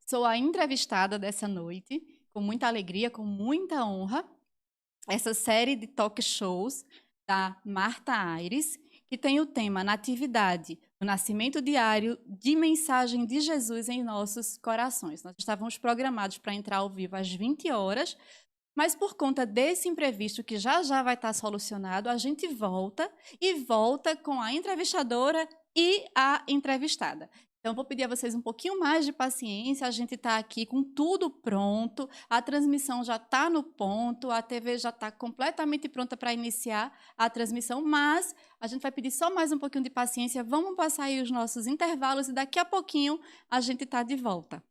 Sou a entrevistada dessa noite, com muita alegria, com muita honra. Essa série de talk shows da Marta Aires, que tem o tema Natividade, o nascimento diário de mensagem de Jesus em nossos corações. Nós estávamos programados para entrar ao vivo às 20 horas, mas por conta desse imprevisto que já já vai estar solucionado, a gente volta com a entrevistadora e a entrevistada. Então, vou pedir a vocês um pouquinho mais de paciência. A gente está aqui com tudo pronto, a transmissão já está no ponto, a TV já está completamente pronta para iniciar a transmissão, mas a gente vai pedir só mais um pouquinho de paciência. Vamos passar aí os nossos intervalos e daqui a pouquinho a gente está de volta.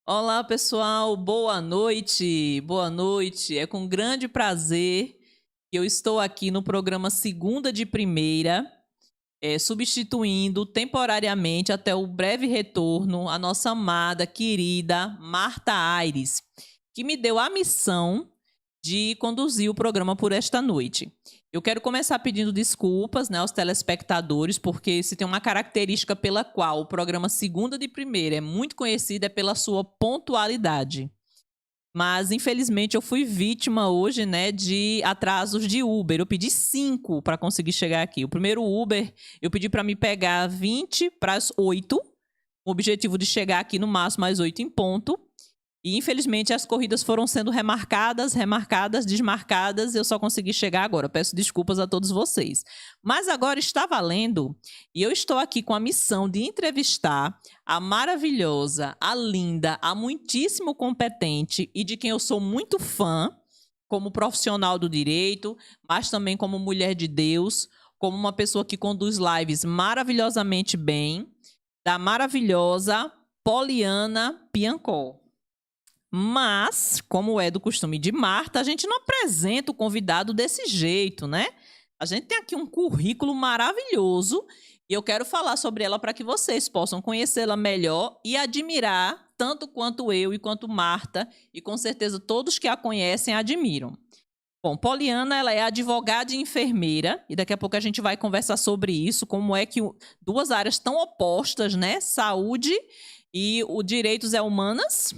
Olá, pessoal, boa noite. Boa noite. É com grande prazer que eu estou aqui no programa Segunda de Primeira, substituindo temporariamente até o breve retorno a nossa amada, querida Marta Aires, que me deu a missão de conduzir o programa por esta noite. Eu quero começar pedindo desculpas, né, aos telespectadores, porque se tem uma característica pela qual o programa Segunda de Primeira é muito conhecido é pela sua pontualidade. Mas, infelizmente, eu fui vítima hoje, né, de atrasos de Uber. Eu pedi 5 para conseguir chegar aqui. O primeiro Uber, eu pedi para me pegar 20 para as 8, com o objetivo de chegar aqui no máximo às 8 em ponto. E, infelizmente, as corridas foram sendo remarcadas, desmarcadas, e eu só consegui chegar agora. Peço desculpas a todos vocês. Mas agora está valendo, e eu estou aqui com a missão de entrevistar a maravilhosa, a linda, a muitíssimo competente e de quem eu sou muito fã, como profissional do direito, mas também como mulher de Deus, como uma pessoa que conduz lives maravilhosamente bem, da maravilhosa Poliana Piancó. Mas, como é do costume de Marta, a gente não apresenta o convidado desse jeito, né? A gente tem aqui um currículo maravilhoso e eu quero falar sobre ela para que vocês possam conhecê-la melhor e admirar tanto quanto eu e quanto Marta, e com certeza todos que a conhecem admiram. Bom, Poliana, ela é advogada e enfermeira, e daqui a pouco a gente vai conversar sobre isso, como é que duas áreas tão opostas, né? Saúde e o direitos humanas.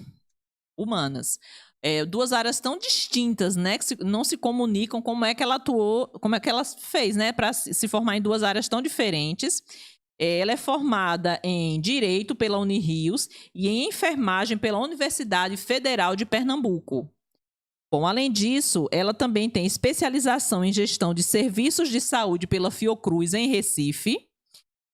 Duas áreas tão distintas, né, que não se comunicam, como é que ela atuou, como é que ela fez, né, para se formar em duas áreas tão diferentes. Ela é formada em Direito pela Unirios e em Enfermagem pela Universidade Federal de Pernambuco. Bom, além disso, ela também tem especialização em Gestão de Serviços de Saúde pela Fiocruz, em Recife.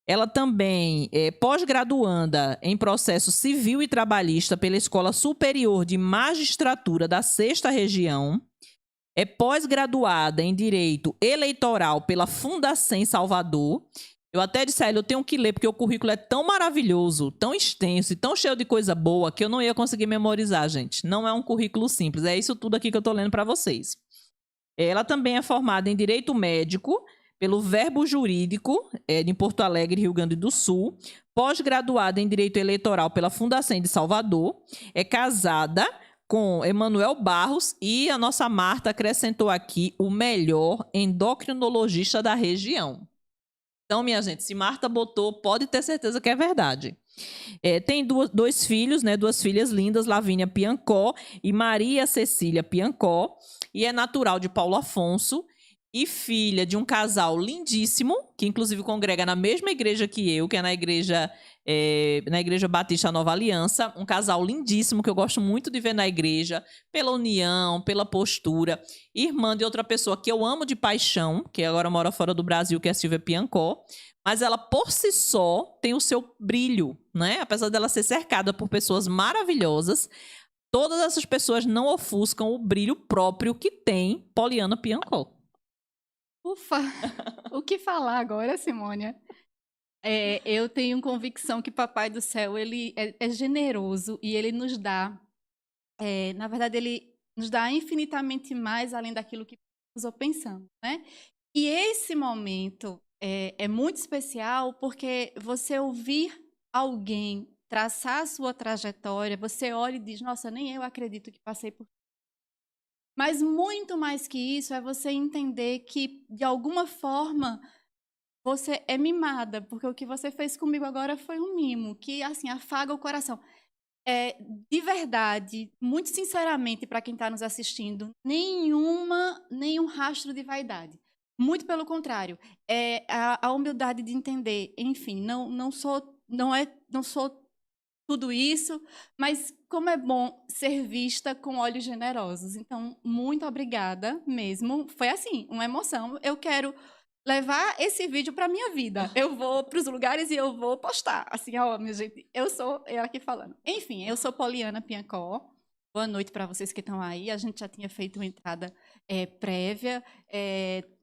Ela também é pós-graduanda em processo civil e trabalhista pela Escola Superior de Magistratura da 6ª Região. É pós-graduada em Direito Eleitoral pela Fundacem Salvador. Eu até disse a ela, eu tenho que ler, porque o currículo é tão maravilhoso, tão extenso e tão cheio de coisa boa que eu não ia conseguir memorizar, gente. Não é um currículo simples, é isso tudo aqui que eu estou lendo para vocês. Ela também é formada em Direito Médico pelo Verbo Jurídico, de Porto Alegre, Rio Grande do Sul, pós-graduada em Direito Eleitoral pela Fundação de Salvador, é casada com Emanuel Barros e a nossa Marta acrescentou aqui o melhor endocrinologista da região. Então, minha gente, se Marta botou, pode ter certeza que é verdade. Tem dois filhos, né, duas filhas lindas, Lavínia Piancó e Maria Cecília Piancó, e é natural de Paulo Afonso, e filha de um casal lindíssimo, que inclusive congrega na mesma igreja que eu, que é na igreja Batista Nova Aliança. Um casal lindíssimo que eu gosto muito de ver na igreja, pela união, pela postura. Irmã de outra pessoa que eu amo de paixão, que agora mora fora do Brasil, que é a Silvia Piancó. Mas ela, por si só, tem o seu brilho, né? Apesar dela ser cercada por pessoas maravilhosas, todas essas pessoas não ofuscam o brilho próprio que tem Poliana Piancó. Ufa! O que falar agora, Simônia? Eu tenho convicção que Papai do Céu ele é generoso e ele nos dá, na verdade, ele nos dá infinitamente mais além daquilo que nós pensamos, né? E esse momento é muito especial porque você ouvir alguém traçar a sua trajetória, você olha e diz, nossa, nem eu acredito que passei por. Mas muito mais que isso é você entender que, de alguma forma, você é mimada, porque o que você fez comigo agora foi um mimo, que, assim, afaga o coração. De verdade, muito sinceramente, para quem está nos assistindo, nenhum rastro de vaidade. Muito pelo contrário, a humildade de entender, enfim, não sou tudo isso, mas como é bom ser vista com olhos generosos. Então, muito obrigada mesmo. Foi assim, uma emoção. Eu quero levar esse vídeo para minha vida. Eu vou para os lugares e eu vou postar. Assim, ó, minha gente, eu aqui falando. Enfim, eu sou Poliana Piancó. Boa noite para vocês que estão aí. A gente já tinha feito uma entrada prévia.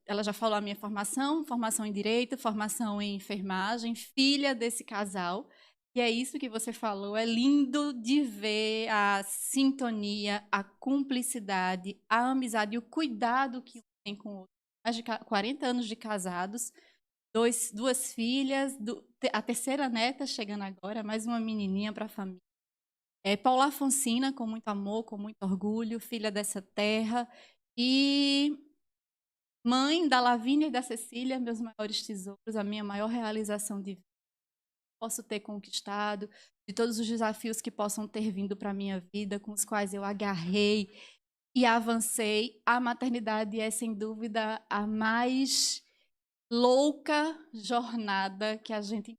Ela já falou a minha formação em Direito, formação em Enfermagem, filha desse casal. E é isso que você falou, é lindo de ver a sintonia, a cumplicidade, a amizade e o cuidado que um tem com o outro. Mais de 40 anos de casados, duas filhas, a terceira neta chegando agora, mais uma menininha para a família. Paula Afonsina, com muito amor, com muito orgulho, filha dessa terra. E mãe da Lavínia e da Cecília, meus maiores tesouros, a minha maior realização de vida. Posso ter conquistado, de todos os desafios que possam ter vindo para a minha vida, com os quais eu agarrei e avancei. A maternidade é, sem dúvida, a mais louca jornada que a gente...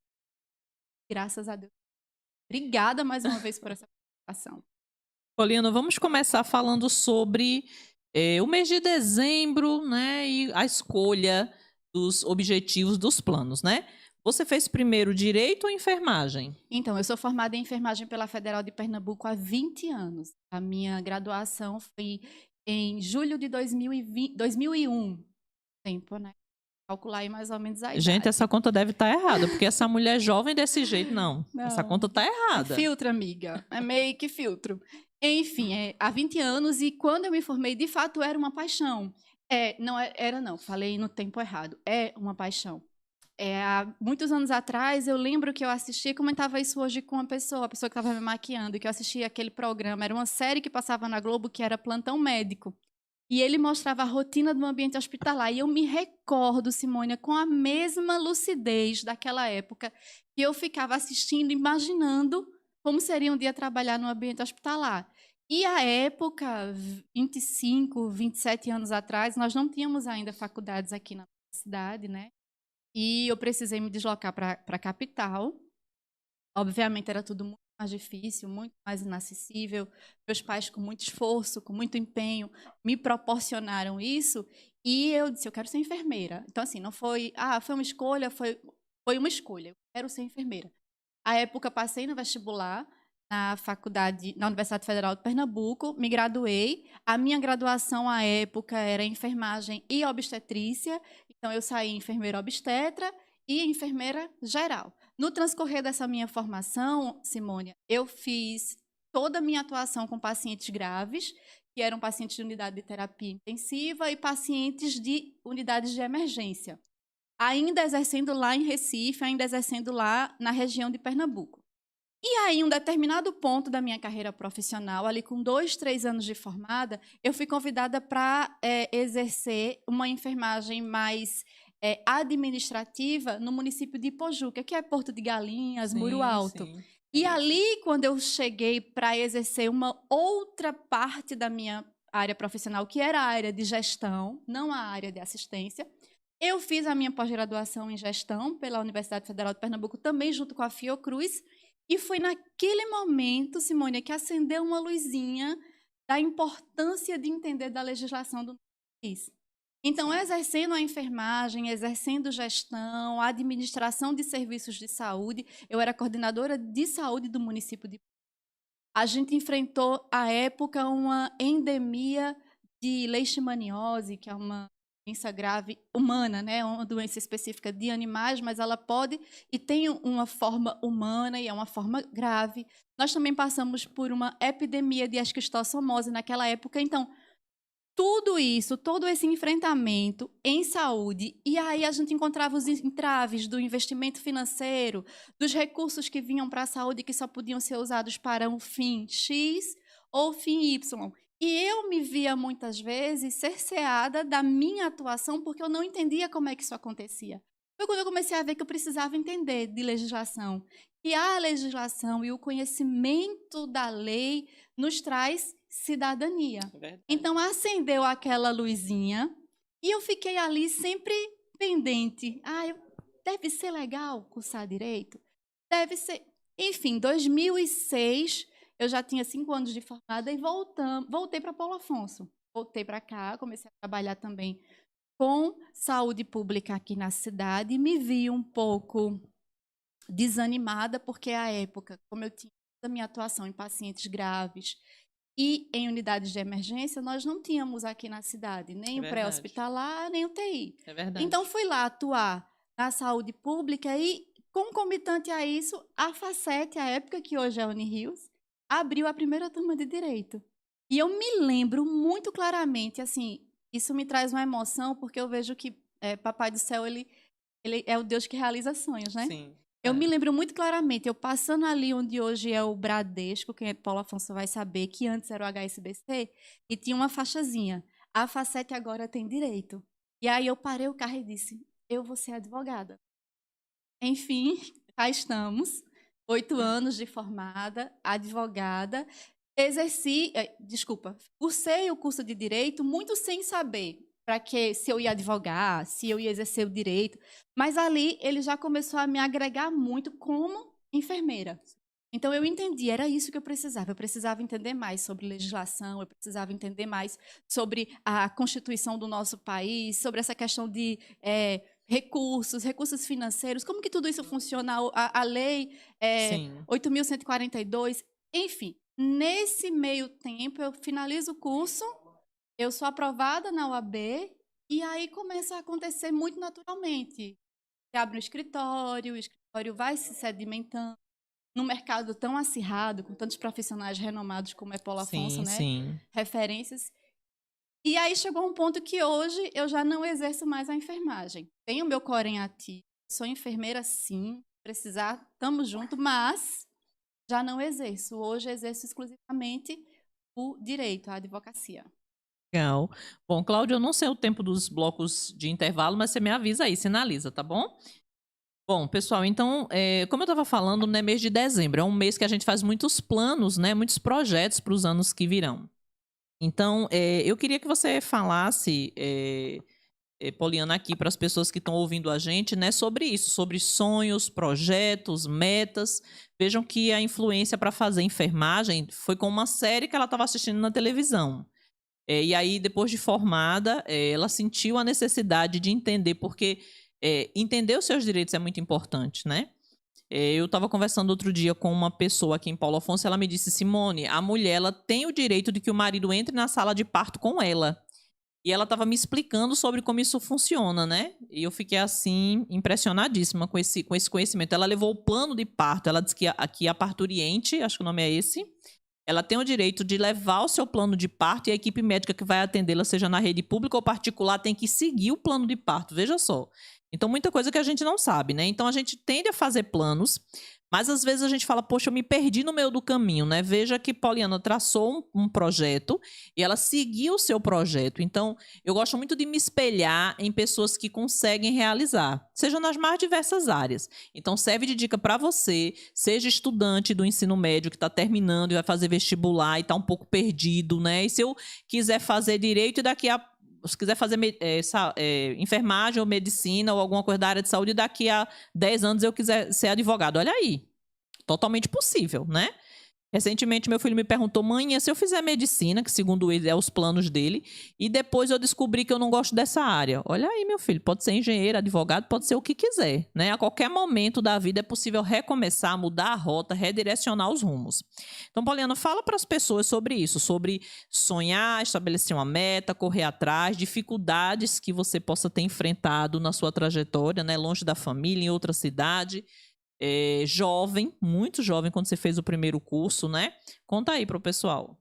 Graças a Deus. Obrigada mais uma vez por essa participação. Poliana, vamos começar falando sobre o mês de dezembro, né, e a escolha dos objetivos dos planos, né? Você fez primeiro direito ou enfermagem? Então, eu sou formada em enfermagem pela Federal de Pernambuco há 20 anos. A minha graduação foi em julho de 2001. Tempo, né? Calcular aí mais ou menos a idade. Gente, essa conta deve estar errada, porque essa mulher jovem desse jeito, não. Essa conta está É errada. filtro, amiga. É meio que filtro. Enfim, há 20 anos, e quando eu me formei, de fato, era uma paixão. Não, falei no tempo errado. É uma paixão. Há muitos anos atrás, eu lembro que eu assistia, comentava isso hoje com a pessoa que estava me maquiando, que eu assistia aquele programa, era uma série que passava na Globo, que era Plantão Médico. E ele mostrava a rotina do ambiente hospitalar. E eu me recordo, Simônia, com a mesma lucidez daquela época, que eu ficava assistindo, imaginando como seria um dia trabalhar no ambiente hospitalar. E à época, 25, 27 anos atrás, nós não tínhamos ainda faculdades aqui na cidade, né? E eu precisei me deslocar para a capital. Obviamente, era tudo muito mais difícil, muito mais inacessível. Meus pais, com muito esforço, com muito empenho, me proporcionaram isso. E eu disse, eu quero ser enfermeira. Então, assim, não foi... foi uma escolha, foi uma escolha. Eu quero ser enfermeira. À época, passei no vestibular na Universidade Federal de Pernambuco, me graduei. A minha graduação, à época, era enfermagem e obstetrícia. Então, eu saí enfermeira obstetra e enfermeira geral. No transcorrer dessa minha formação, Simônia, eu fiz toda a minha atuação com pacientes graves, que eram pacientes de unidade de terapia intensiva e pacientes de unidades de emergência. Ainda exercendo lá em Recife, ainda exercendo lá na região de Pernambuco. E aí, um determinado ponto da minha carreira profissional, ali com 2, 3 anos de formada, eu fui convidada para exercer uma enfermagem mais administrativa no município de Ipojuca, que é Porto de Galinhas, Sim, Muro Alto. sim. E ali, quando eu cheguei para exercer uma outra parte da minha área profissional, que era a área de gestão, não a área de assistência, eu fiz a minha pós-graduação em gestão pela Universidade Federal de Pernambuco, também junto com a Fiocruz. E foi naquele momento, Simônia, que acendeu uma luzinha da importância de entender da legislação do país. Então, exercendo a enfermagem, exercendo gestão, a administração de serviços de saúde, eu era coordenadora de saúde do município de... A gente enfrentou, à época, uma endemia de leishmaniose, que é uma doença grave humana, né? Uma doença específica de animais, mas ela pode e tem uma forma humana e é uma forma grave. Nós também passamos por uma epidemia de esquistossomose naquela época. Então, tudo isso, todo esse enfrentamento em saúde, e aí a gente encontrava os entraves do investimento financeiro, dos recursos que vinham para a saúde que só podiam ser usados para um fim X ou fim Y. E eu me via muitas vezes cerceada da minha atuação porque eu não entendia como é que isso acontecia. Foi quando eu comecei a ver que eu precisava entender de legislação. E a legislação e o conhecimento da lei nos traz cidadania. Então, acendeu aquela luzinha e eu fiquei ali sempre pendente. Deve ser legal cursar direito? Deve ser. Enfim, 2006... eu já tinha 5 anos de formada e voltei para Paulo Afonso. Voltei para cá, comecei a trabalhar também com saúde pública aqui na cidade e me vi um pouco desanimada, porque à época, como eu tinha a minha atuação em pacientes graves e em unidades de emergência, nós não tínhamos aqui na cidade nem o pré-hospitalar, nem o TI. É verdade. Então, fui lá atuar na saúde pública e concomitante a isso, a Facete, a época que hoje é a Unirios, abriu a primeira turma de Direito. E eu me lembro muito claramente, assim, isso me traz uma emoção, porque eu vejo que Papai do Céu, ele é o Deus que realiza sonhos, né? Sim. Eu me lembro muito claramente, eu passando ali onde hoje é o Bradesco, quem é Paulo Afonso vai saber, que antes era o HSBC, e tinha uma faixazinha. A Facete agora tem Direito. E aí eu parei o carro e disse, eu vou ser advogada. Enfim, cá estamos. 8 anos de formada, advogada. Cursei o curso de Direito muito sem saber para que se eu ia advogar, se eu ia exercer o direito. Mas ali ele já começou a me agregar muito como enfermeira. Então eu entendi, era isso que eu precisava. Eu precisava entender mais sobre legislação, eu precisava entender mais sobre a Constituição do nosso país, sobre essa questão de recursos financeiros, como que tudo isso funciona, a lei Sim. 8.142, enfim. Nesse meio tempo, eu finalizo o curso, eu sou aprovada na UAB, e aí começa a acontecer muito naturalmente. Você abre um escritório, o escritório vai se sedimentando, num mercado tão acirrado, com tantos profissionais renomados como é Paulo Afonso, Sim, né? sim. Referências. E aí chegou um ponto que hoje eu já não exerço mais a enfermagem. Tenho meu corém ativo, sou enfermeira sim, precisar, estamos juntos, mas já não exerço. Hoje exerço exclusivamente o direito, a advocacia. Legal. Bom, Cláudia, eu não sei o tempo dos blocos de intervalo, mas você me avisa aí, sinaliza, tá bom? Bom, pessoal, então, como eu estava falando, né, mês de dezembro é um mês que a gente faz muitos planos, né, muitos projetos para os anos que virão. Então, eu queria que você falasse, Poliana, aqui para as pessoas que estão ouvindo a gente, né, sobre isso, sobre sonhos, projetos, metas. Vejam que a influência para fazer enfermagem foi com uma série que ela estava assistindo na televisão. E aí, depois de formada, ela sentiu a necessidade de entender, porque entender os seus direitos é muito importante, né? Eu estava conversando outro dia com uma pessoa aqui em Paulo Afonso, ela me disse, Simone, a mulher ela tem o direito de que o marido entre na sala de parto com ela. E ela estava me explicando sobre como isso funciona, né? E eu fiquei assim, impressionadíssima com esse conhecimento. Ela levou o plano de parto, ela disse que aqui a parturiente, acho que o nome é esse, ela tem o direito de levar o seu plano de parto e a equipe médica que vai atendê-la, seja na rede pública ou particular, tem que seguir o plano de parto. Veja só. Então, muita coisa que a gente não sabe, né? Então, a gente tende a fazer planos, mas às vezes a gente fala, poxa, eu me perdi no meio do caminho, né? Veja que Poliana traçou um projeto e ela seguiu o seu projeto. Então, eu gosto muito de me espelhar em pessoas que conseguem realizar, seja nas mais diversas áreas. Então, serve de dica para você, seja estudante do ensino médio que está terminando e vai fazer vestibular e está um pouco perdido, né? E se eu quiser fazer direito e se quiser fazer enfermagem ou medicina ou alguma coisa da área de saúde, daqui a 10 anos eu quiser ser advogado. Olha aí, totalmente possível, né? Recentemente, meu filho me perguntou, mãe, e se eu fizer medicina, que segundo ele é os planos dele, e depois eu descobri que eu não gosto dessa área. Olha aí, meu filho, pode ser engenheiro, advogado, pode ser o que quiser, né? A qualquer momento da vida é possível recomeçar, mudar a rota, redirecionar os rumos. Então, Poliana, fala para as pessoas sobre isso, sobre sonhar, estabelecer uma meta, correr atrás, dificuldades que você possa ter enfrentado na sua trajetória, né? Longe da família, em outra cidade. Jovem, muito jovem, quando você fez o primeiro curso, né? Conta aí para o pessoal.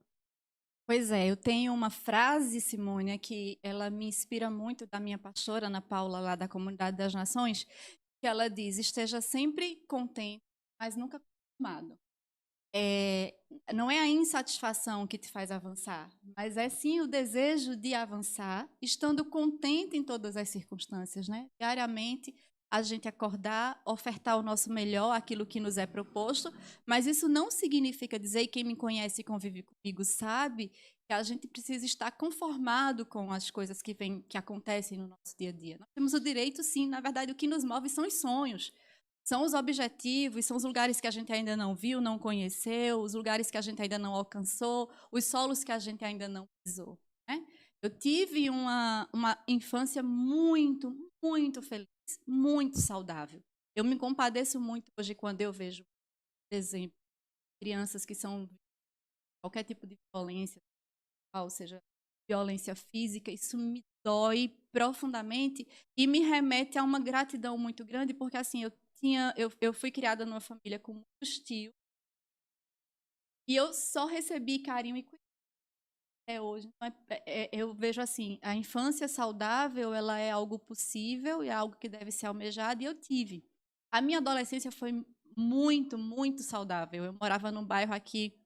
Pois é, eu tenho uma frase, Simônia, que ela me inspira muito da minha pastora, Ana Paula, lá da Comunidade das Nações, que ela diz, esteja sempre contente, mas nunca conformado. Não é a insatisfação que te faz avançar, mas é sim o desejo de avançar, estando contente em todas as circunstâncias, né? Diariamente, a gente acordar, ofertar o nosso melhor, aquilo que nos é proposto, mas isso não significa dizer, e quem me conhece e convive comigo sabe, que a gente precisa estar conformado com as coisas que acontecem no nosso dia a dia. Nós temos o direito, sim, na verdade, o que nos move são os sonhos. São os objetivos, são os lugares que a gente ainda não viu, não conheceu, os lugares que a gente ainda não alcançou, os solos que a gente ainda não pisou, né? Eu tive uma infância muito, muito feliz, muito saudável. Eu me compadeço muito hoje quando eu vejo, por exemplo, crianças que são qualquer tipo de violência, ou seja, violência física, isso me dói profundamente e me remete a uma gratidão muito grande, porque assim, eu eu fui criada numa família com muitos tios, e eu só recebi carinho e cuidado até hoje. Então, eu vejo assim, a infância saudável, ela é algo possível e é algo que deve ser almejado, e eu tive. A minha adolescência foi muito, muito saudável. Eu morava num bairro aqui,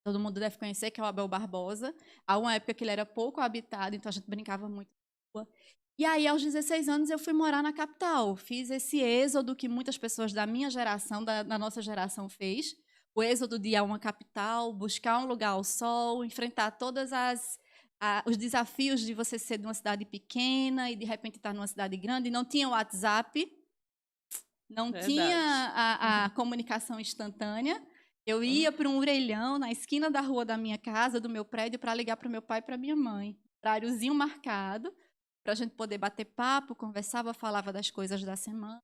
todo mundo deve conhecer, que é o Abel Barbosa. Há uma época que ele era pouco habitado, então a gente brincava muito na rua. E aí, aos 16 anos, eu fui morar na capital. Fiz esse êxodo que muitas pessoas da minha geração, da nossa geração, fez. O êxodo de ir a uma capital, buscar um lugar ao sol, enfrentar todas os desafios de você ser de uma cidade pequena e, de repente, estar numa cidade grande. Não tinha WhatsApp, não tinha a comunicação instantânea. Eu ia para um orelhão na esquina da rua da minha casa, do meu prédio, para ligar para o meu pai e para minha mãe. Horáriozinho marcado, para a gente poder bater papo, conversava, falava das coisas da semana.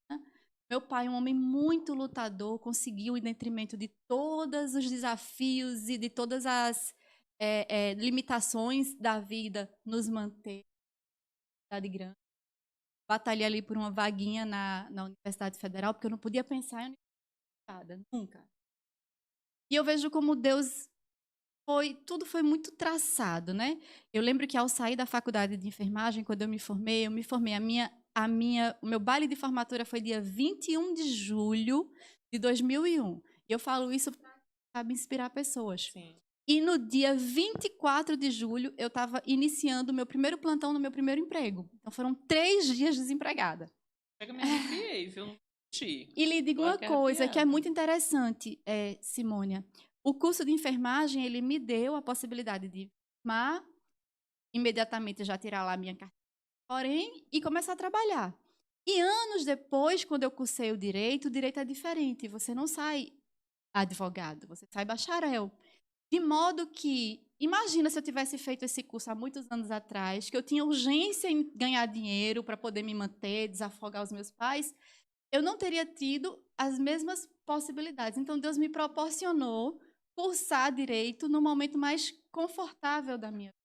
Meu pai, um homem muito lutador, conseguiu, em detrimento de todos os desafios e de todas as limitações da vida, nos manter na cidade grande. Batalhei ali por uma vaguinha na Universidade Federal, porque eu não podia pensar em universidade, nunca. E eu vejo como Deus tudo foi muito traçado, né? Eu lembro que ao sair da faculdade de enfermagem, quando eu me formei, o meu baile de formatura foi dia 21 de julho de 2001. E eu falo isso para inspirar pessoas. Sim. E no dia 24 de julho, eu estava iniciando o meu primeiro plantão no meu primeiro emprego. Então, foram 3 dias desempregada. Chega, me arrepiei, viu? E lhe digo uma coisa que é muito interessante, Simônia. O curso de enfermagem, ele me deu a possibilidade de formar, imediatamente já tirar lá a minha carteira, porém, e começar a trabalhar. E anos depois, quando eu cursei o direito é diferente. Você não sai advogado, você sai bacharel. De modo que, imagina se eu tivesse feito esse curso há muitos anos atrás, que eu tinha urgência em ganhar dinheiro para poder me manter, desafogar os meus pais, eu não teria tido as mesmas possibilidades. Então, Deus me proporcionou cursar direito no momento mais confortável da minha vida.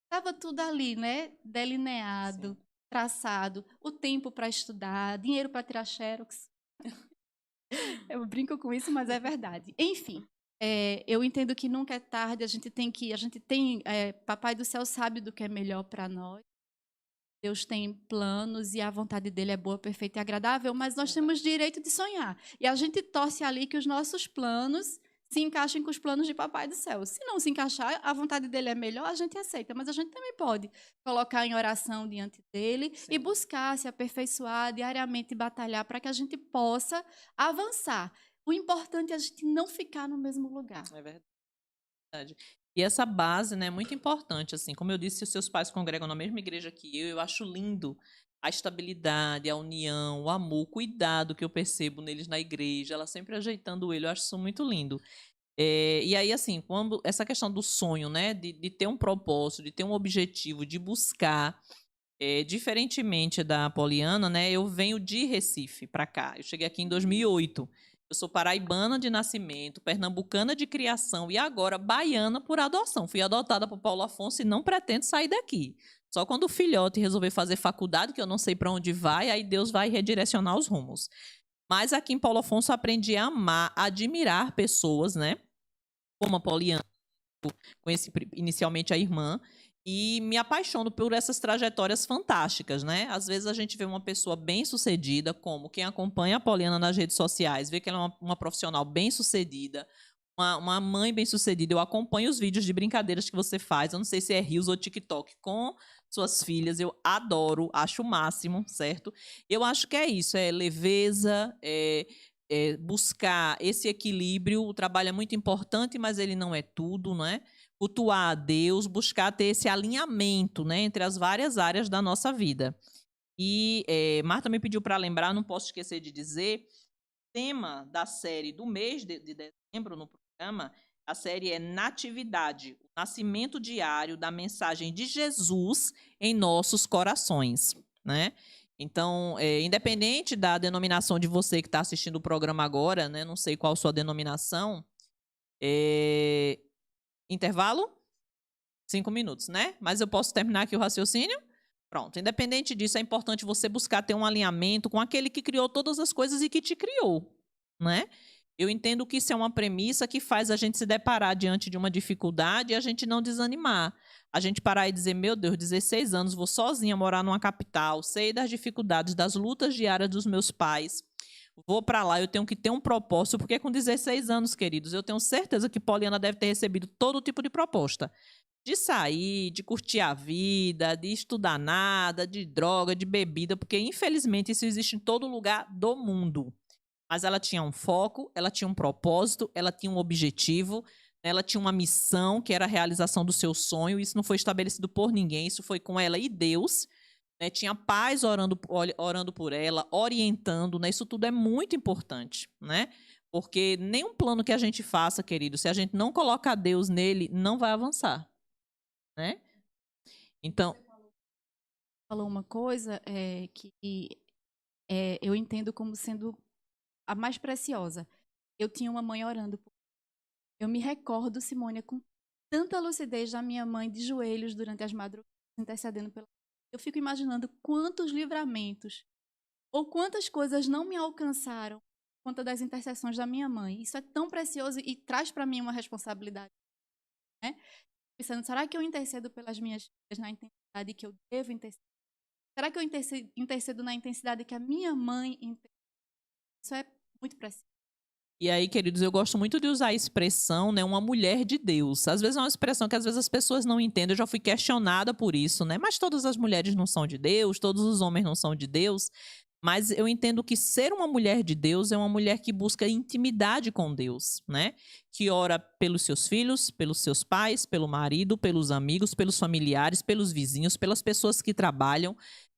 Estava tudo ali, né? Delineado, sim, traçado, o tempo para estudar, dinheiro para tirar xerox. Eu brinco com isso, mas é verdade. Enfim, eu entendo que nunca é tarde, Papai do Céu sabe do que é melhor para nós. Deus tem planos e a vontade dele é boa, perfeita e agradável, mas nós temos direito de sonhar. E a gente torce ali que os nossos planos se encaixem com os planos de Papai do Céu. Se não se encaixar, a vontade dele é melhor, a gente aceita, mas a gente também pode colocar em oração diante dele, sim, e buscar se aperfeiçoar diariamente e batalhar para que a gente possa avançar. O importante é a gente não ficar no mesmo lugar. É verdade. E essa base, né, é muito importante, assim, como eu disse, os seus pais congregam na mesma igreja que eu acho lindo a estabilidade, a união, o amor, o cuidado que eu percebo neles na igreja, ela sempre ajeitando ele, eu acho isso muito lindo. E aí, assim, quando essa questão do sonho, né, de ter um propósito, de ter um objetivo, de buscar, diferentemente da Poliana, né, eu venho de Recife para cá, eu cheguei aqui em 2008, eu sou paraibana de nascimento, pernambucana de criação e agora baiana por adoção. Fui adotada por Paulo Afonso e não pretendo sair daqui. Só quando o filhote resolver fazer faculdade, que eu não sei para onde vai, aí Deus vai redirecionar os rumos. Mas aqui em Paulo Afonso aprendi a amar, a admirar pessoas, né? Como a Poliana, conheci inicialmente a irmã, e me apaixono por essas trajetórias fantásticas, né? Às vezes a gente vê uma pessoa bem-sucedida, como quem acompanha a Poliana nas redes sociais, vê que ela é uma profissional bem-sucedida, uma mãe bem-sucedida. Eu acompanho os vídeos de brincadeiras que você faz, eu não sei se é Reels ou TikTok, com suas filhas, eu adoro, acho o máximo, certo? Eu acho que é isso, é leveza, buscar esse equilíbrio. O trabalho é muito importante, mas ele não é tudo, não é? Cultuar a Deus, buscar ter esse alinhamento, né, entre as várias áreas da nossa vida. E Marta me pediu para lembrar, não posso esquecer de dizer, o tema da série do mês de dezembro no programa, a série é Natividade, o nascimento diário da mensagem de Jesus em nossos corações, né? Então, independente da denominação de você que está assistindo o programa agora, né, não sei qual a sua denominação, intervalo? 5 minutos, né? Mas eu posso terminar aqui o raciocínio? Pronto, independente disso, é importante você buscar ter um alinhamento com aquele que criou todas as coisas e que te criou, né? Eu entendo que isso é uma premissa que faz a gente se deparar diante de uma dificuldade e a gente não desanimar. A gente parar e dizer, meu Deus, 16 anos, vou sozinha morar numa capital, sei das dificuldades, das lutas diárias dos meus pais, vou para lá, eu tenho que ter um propósito, porque com 16 anos, queridos, eu tenho certeza que Poliana deve ter recebido todo tipo de proposta. De sair, de curtir a vida, de estudar nada, de droga, de bebida, porque infelizmente isso existe em todo lugar do mundo. Mas ela tinha um foco, ela tinha um propósito, ela tinha um objetivo, ela tinha uma missão, que era a realização do seu sonho. Isso não foi estabelecido por ninguém, isso foi com ela e Deus. Né? Tinha pais orando por ela, orientando, né? Isso tudo é muito importante, né? Porque nenhum plano que a gente faça, querido, se a gente não colocar Deus nele, não vai avançar, né? Então, Falou uma coisa que eu entendo como sendo a mais preciosa. Eu tinha uma mãe orando por mim. Eu me recordo, Simônia, com tanta lucidez da minha mãe de joelhos durante as madrugadas, intercedendo pela. Eu fico imaginando quantos livramentos ou quantas coisas não me alcançaram por conta das intercessões da minha mãe. Isso é tão precioso e traz para mim uma responsabilidade, né? Pensando, será que eu intercedo pelas minhas filhas na intensidade que eu devo interceder? Será que eu intercedo na intensidade que a minha mãe intercede? Isso é muito precioso. E aí, queridos, eu gosto muito de usar a expressão, né, uma mulher de Deus. Às vezes é uma expressão que às vezes as pessoas não entendem. Eu já fui questionada por isso, né? Mas todas as mulheres não são de Deus, todos os homens não são de Deus. Mas eu entendo que ser uma mulher de Deus é uma mulher que busca intimidade com Deus, né? Que ora pelos seus filhos, pelos seus pais, pelo marido, pelos amigos, pelos familiares, pelos vizinhos, pelas pessoas que trabalham,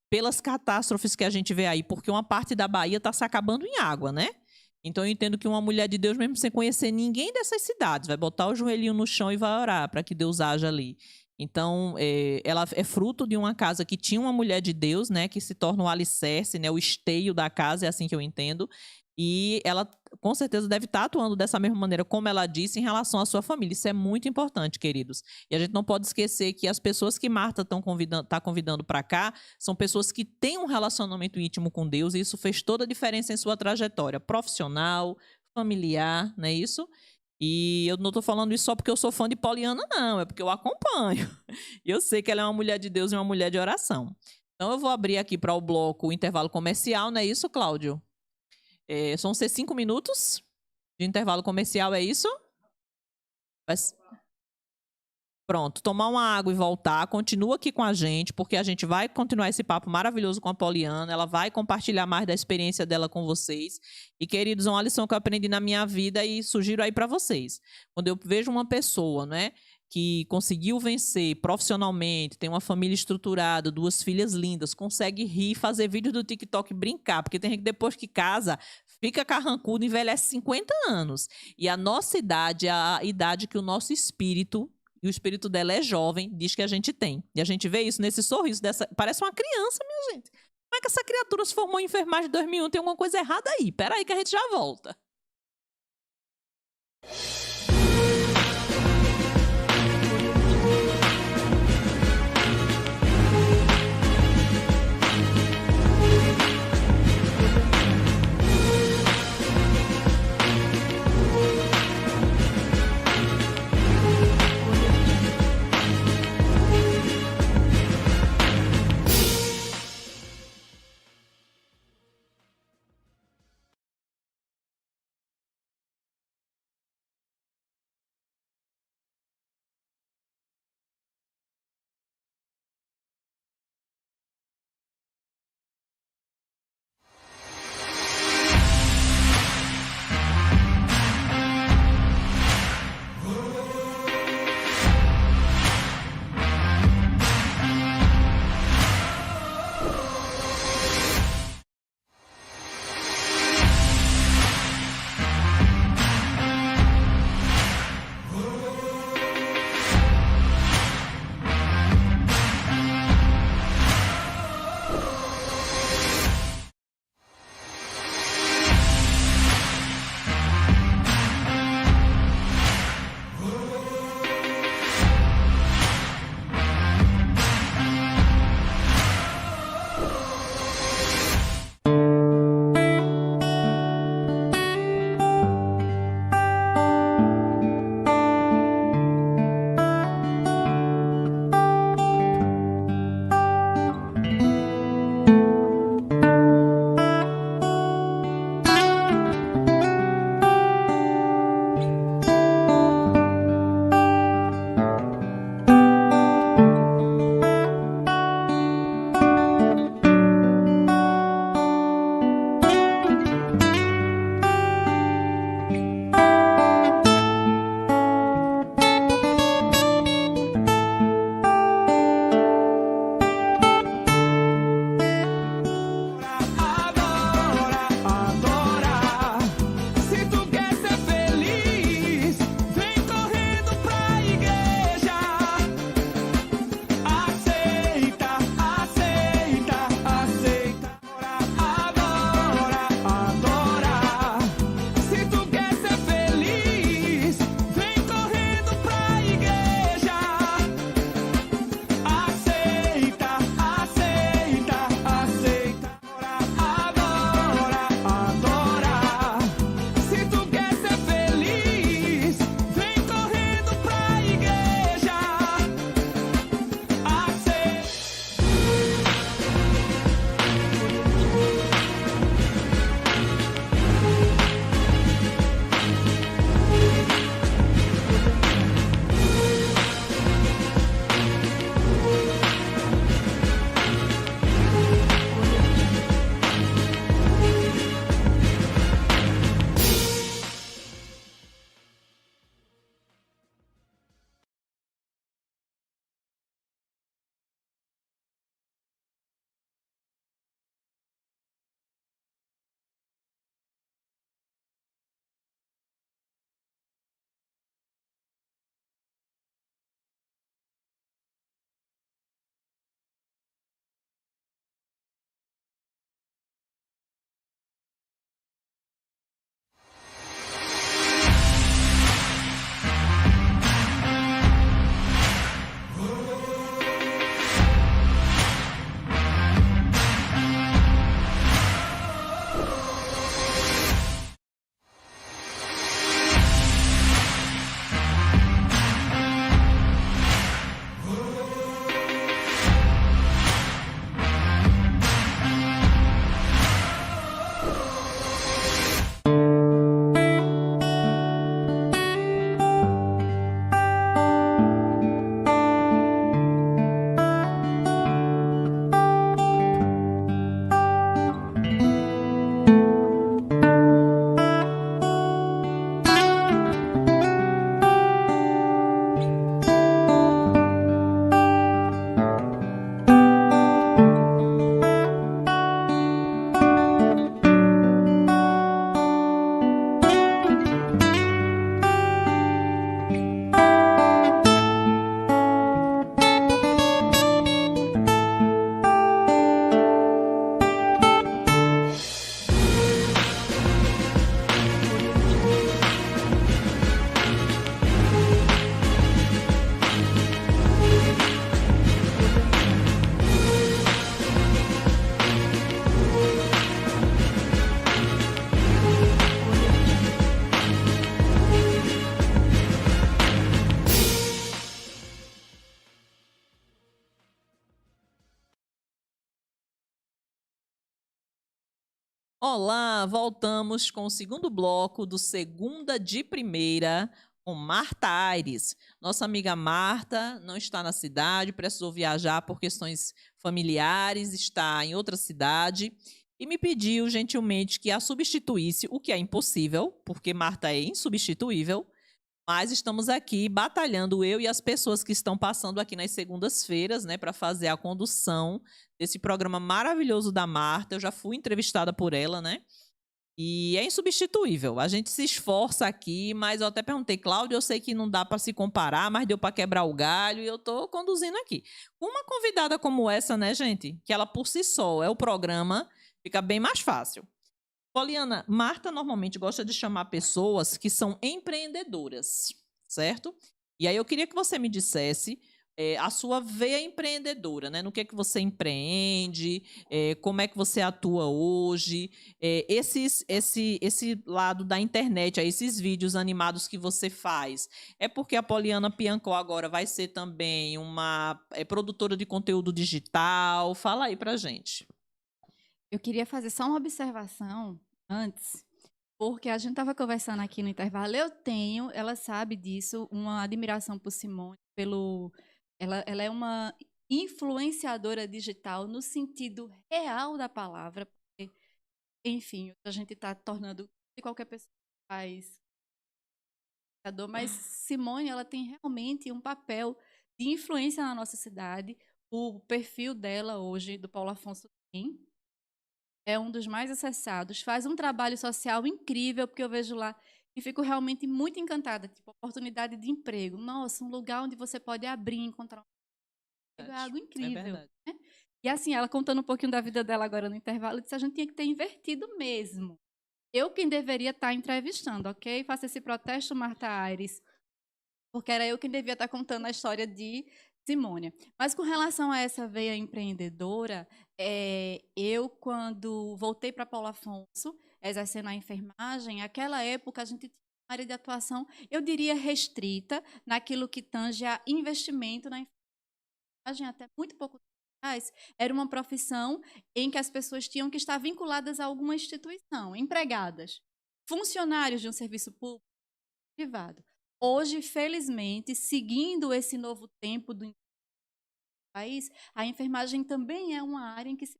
pelas catástrofes que a gente vê aí, porque uma parte da Bahia está se acabando em água, né? Então eu entendo que uma mulher de Deus, mesmo sem conhecer ninguém dessas cidades, vai botar o joelhinho no chão e vai orar para que Deus haja ali. Então, ela é fruto de uma casa que tinha uma mulher de Deus, né, que se torna o alicerce, né, o esteio da casa, é assim que eu entendo. E ela, com certeza, deve estar atuando dessa mesma maneira, como ela disse, em relação à sua família. Isso é muito importante, queridos. E a gente não pode esquecer que as pessoas que Marta está convidando para cá são pessoas que têm um relacionamento íntimo com Deus, e isso fez toda a diferença em sua trajetória profissional, familiar, não é isso? E eu não estou falando isso só porque eu sou fã de Poliana, não. É porque eu acompanho. E eu sei que ela é uma mulher de Deus e uma mulher de oração. Então, eu vou abrir aqui para o bloco o intervalo comercial, não é isso, Cláudio? São 5 minutos de intervalo comercial, é isso? Pronto, tomar uma água e voltar. Continua aqui com a gente, porque a gente vai continuar esse papo maravilhoso com a Poliana. Ela vai compartilhar mais da experiência dela com vocês. E, queridos, é uma lição que eu aprendi na minha vida e sugiro aí para vocês. Quando eu vejo uma pessoa, né, que conseguiu vencer profissionalmente, tem uma família estruturada, 2 filhas lindas, consegue rir, fazer vídeos do TikTok, brincar, porque tem gente que depois que casa, fica carrancudo, envelhece 50 anos. E a nossa idade é a idade que o nosso espírito, e o espírito dela é jovem, diz que a gente tem. E a gente vê isso nesse sorriso dessa. Parece uma criança, minha gente. Como é que essa criatura se formou em enfermagem em 2001? Tem alguma coisa errada aí. Peraí que a gente já volta. Olá, voltamos com o segundo bloco do Segunda de Primeira com Marta Aires. Nossa amiga Marta não está na cidade, precisou viajar por questões familiares, está em outra cidade e me pediu gentilmente que a substituísse, o que é impossível, porque Marta é insubstituível. Mas estamos aqui batalhando, eu e as pessoas que estão passando aqui nas segundas-feiras, né, para fazer a condução desse programa maravilhoso da Marta. Eu já fui entrevistada por ela, né? E é insubstituível. A gente se esforça aqui, mas eu até perguntei, Cláudia, eu sei que não dá para se comparar, mas deu para quebrar o galho e eu estou conduzindo aqui. Uma convidada como essa, né, gente? Que ela por si só é o programa, fica bem mais fácil. Poliana, Marta normalmente gosta de chamar pessoas que são empreendedoras, certo? E aí eu queria que você me dissesse a sua veia empreendedora, né? No que é que você empreende, como é que você atua hoje, esse lado da internet, esses vídeos animados que você faz. É porque a Poliana Piancó agora vai ser também uma produtora de conteúdo digital? Fala aí pra gente. Eu queria fazer só uma observação antes, porque a gente estava conversando aqui no intervalo. Eu tenho, ela sabe disso, uma admiração por Simone, ela é uma influenciadora digital no sentido real da palavra, porque, enfim, a gente está tornando de qualquer pessoa que faz, mas Simone, ela tem realmente um papel de influência na nossa cidade. O perfil dela hoje, do Paulo Afonso, tem. É um dos mais acessados, faz um trabalho social incrível, porque eu vejo lá e fico realmente muito encantada, tipo, oportunidade de emprego. Nossa, um lugar onde você pode abrir, encontrar um emprego, é algo incrível, verdade. né? E assim, ela contando um pouquinho da vida dela agora no intervalo, disse, a gente tinha que ter invertido mesmo. Eu quem deveria estar entrevistando, ok? Faça esse protesto, Marta Aires, porque era eu quem devia estar contando a história de Simônia. Mas com relação a essa veia empreendedora, eu, quando voltei para Paulo Afonso, exercendo a enfermagem, aquela época a gente tinha uma área de atuação, eu diria, restrita, naquilo que tange a investimento na enfermagem, até muito pouco tempo atrás, era uma profissão em que as pessoas tinham que estar vinculadas a alguma instituição, empregadas, funcionários de um serviço público privado. Hoje, felizmente, seguindo esse novo tempo do país, a enfermagem também é uma área em que se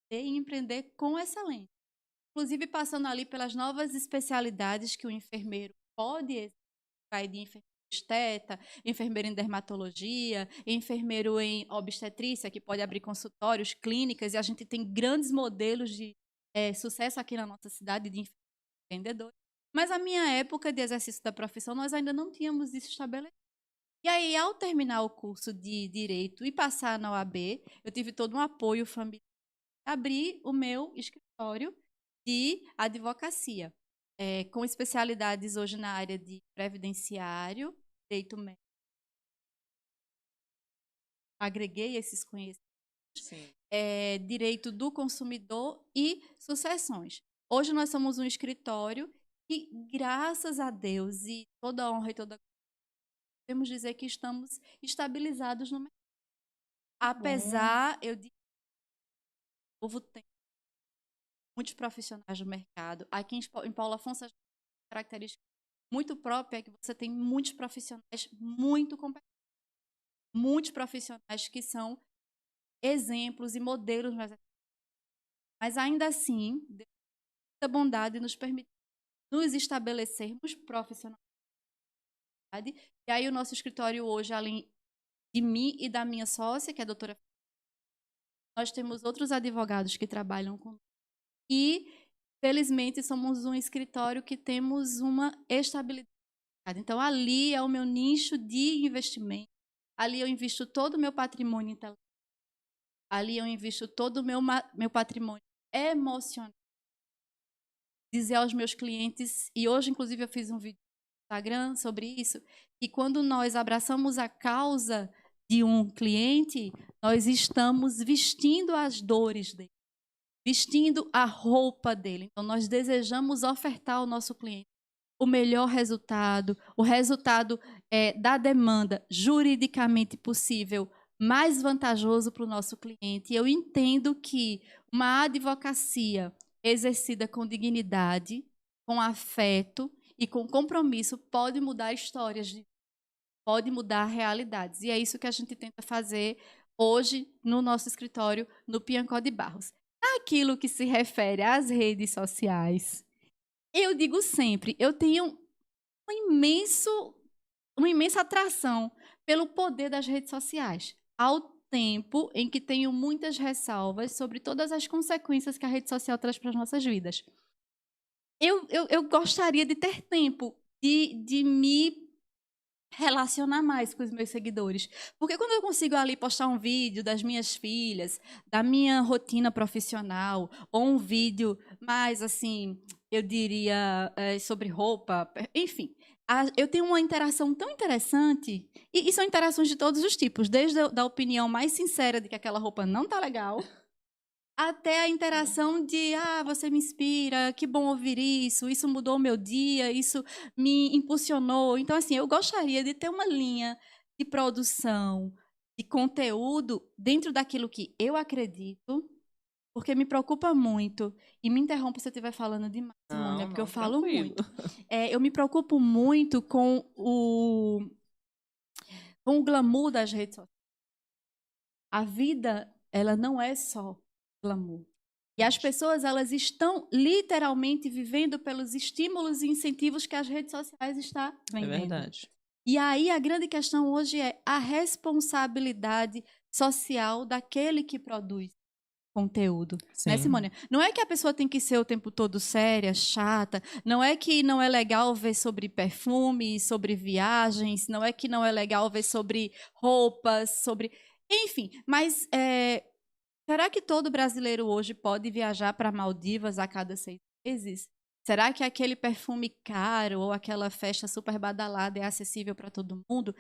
pode empreender com excelência. Inclusive, passando ali pelas novas especialidades que o enfermeiro pode exercer, de enfermeiro esteta, enfermeiro em dermatologia, enfermeiro em obstetrícia, que pode abrir consultórios, clínicas, e a gente tem grandes modelos de sucesso aqui na nossa cidade de empreendedores. Mas a minha época de exercício da profissão, nós ainda não tínhamos isso estabelecido. E aí, ao terminar o curso de Direito e passar na OAB, eu tive todo um apoio familiar. Abri o meu escritório de advocacia, com especialidades hoje na área de previdenciário, direito médico. Agreguei esses conhecimentos. Direito do consumidor e sucessões. Hoje nós somos um escritório e, graças a Deus, e toda a honra e toda a podemos dizer que estamos estabilizados no mercado. Apesar, eu digo, o povo tem muitos profissionais no mercado. Aqui em Paulo Afonso, a característica muito própria é que você tem muitos profissionais muito competentes. Muitos profissionais que são exemplos e modelos, mas ainda assim, Deus tem muita bondade nos permite nos estabelecermos profissionalmente. E aí o nosso escritório hoje, além de mim e da minha sócia, que é a doutora, nós temos outros advogados que trabalham com e, felizmente, somos um escritório que temos uma estabilidade. Então, ali é o meu nicho de investimento. Ali eu invisto todo o meu patrimônio intelectual. Ali eu invisto todo o meu patrimônio emocional. Dizer aos meus clientes, e hoje, inclusive, eu fiz um vídeo no Instagram sobre isso, que quando nós abraçamos a causa de um cliente, nós estamos vestindo as dores dele, vestindo a roupa dele. Então, nós desejamos ofertar ao nosso cliente o melhor resultado, o resultado da demanda juridicamente possível, mais vantajoso para o nosso cliente. E eu entendo que uma advocacia exercida com dignidade, com afeto e com compromisso, pode mudar histórias, pode mudar realidades. E é isso que a gente tenta fazer hoje no nosso escritório, no Piancó de Barros. Aquilo que se refere às redes sociais, eu digo sempre, eu tenho uma imensa atração pelo poder das redes sociais, ao tempo em que tenho muitas ressalvas sobre todas as consequências que a rede social traz para as nossas vidas. Eu gostaria de ter tempo de me relacionar mais com os meus seguidores. Porque quando eu consigo ali postar um vídeo das minhas filhas, da minha rotina profissional, ou um vídeo mais, assim, eu diria, sobre roupa, enfim, eu tenho uma interação tão interessante, e são interações de todos os tipos, desde a opinião mais sincera de que aquela roupa não tá legal, até a interação de, você me inspira, que bom ouvir isso mudou o meu dia, isso me impulsionou. Então, assim, eu gostaria de ter uma linha de produção, de conteúdo dentro daquilo que eu acredito, porque me preocupa muito, e me interrompa se eu estiver falando demais, Simone, porque eu falo muito. Eu me preocupo muito com o glamour das redes sociais. A vida, ela não é só glamour. E as pessoas, elas estão literalmente vivendo pelos estímulos e incentivos que as redes sociais estão vendendo. É verdade. E aí a grande questão hoje é a responsabilidade social daquele que produz conteúdo. Né, Simone? Não é que a pessoa tem que ser o tempo todo séria, chata, não é que não é legal ver sobre perfume, sobre viagens, não é que não é legal ver sobre roupas, sobre... Enfim, mas será que todo brasileiro hoje pode viajar para Maldivas a cada 6 meses? Será que aquele perfume caro ou aquela festa super badalada é acessível para todo mundo?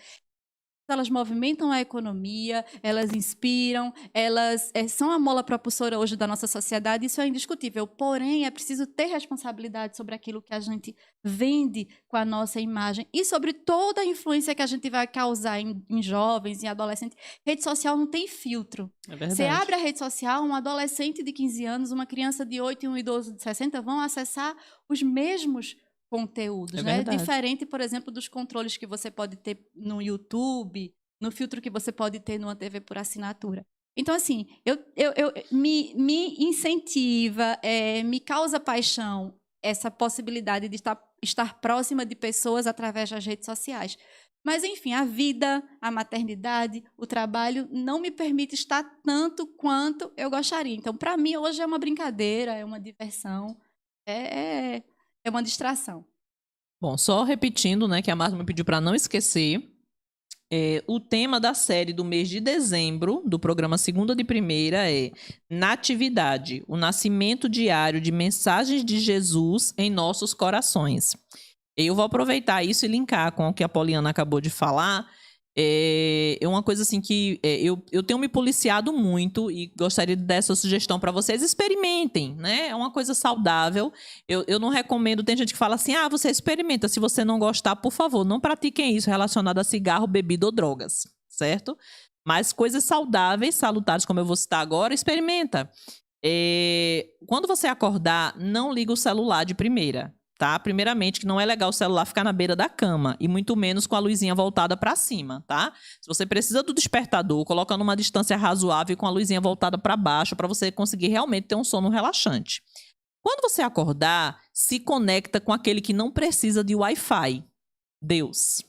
Elas movimentam a economia, elas inspiram, elas são a mola propulsora hoje da nossa sociedade, isso é indiscutível. Porém, é preciso ter responsabilidade sobre aquilo que a gente vende com a nossa imagem e sobre toda a influência que a gente vai causar em jovens, em adolescentes. Rede social não tem filtro. É verdade. Você abre a rede social, um adolescente de 15 anos, uma criança de 8 e um idoso de 60 vão acessar os mesmos conteúdos, né? Diferente, por exemplo, dos controles que você pode ter no YouTube, no filtro que você pode ter numa TV por assinatura. Então, assim, me incentiva, me causa paixão essa possibilidade de estar próxima de pessoas através das redes sociais. Mas, enfim, a vida, a maternidade, o trabalho não me permite estar tanto quanto eu gostaria. Então, para mim, hoje é uma brincadeira, é uma diversão, é uma distração. Bom, só repetindo, né, que a Marta me pediu para não esquecer, o tema da série do mês de dezembro, do programa Segunda de Primeira, é Natividade, o nascimento diário de mensagens de Jesus em nossos corações. Eu vou aproveitar isso e linkar com o que a Poliana acabou de falar. É uma coisa assim que eu tenho me policiado muito e gostaria de dar essa sugestão para vocês. Experimentem, né? É uma coisa saudável. Eu não recomendo, tem gente que fala assim, você experimenta, se você não gostar, por favor, não pratiquem isso relacionado a cigarro, bebida ou drogas, certo? Mas coisas saudáveis, salutares, como eu vou citar agora, experimenta. Quando você acordar, não liga o celular de primeira. Tá? Primeiramente, que não é legal o celular ficar na beira da cama, e muito menos com a luzinha voltada para cima, tá? Se você precisa do despertador, coloca numa distância razoável e com a luzinha voltada para baixo, para você conseguir realmente ter um sono relaxante. Quando você acordar, se conecta com aquele que não precisa de Wi-Fi, Deus.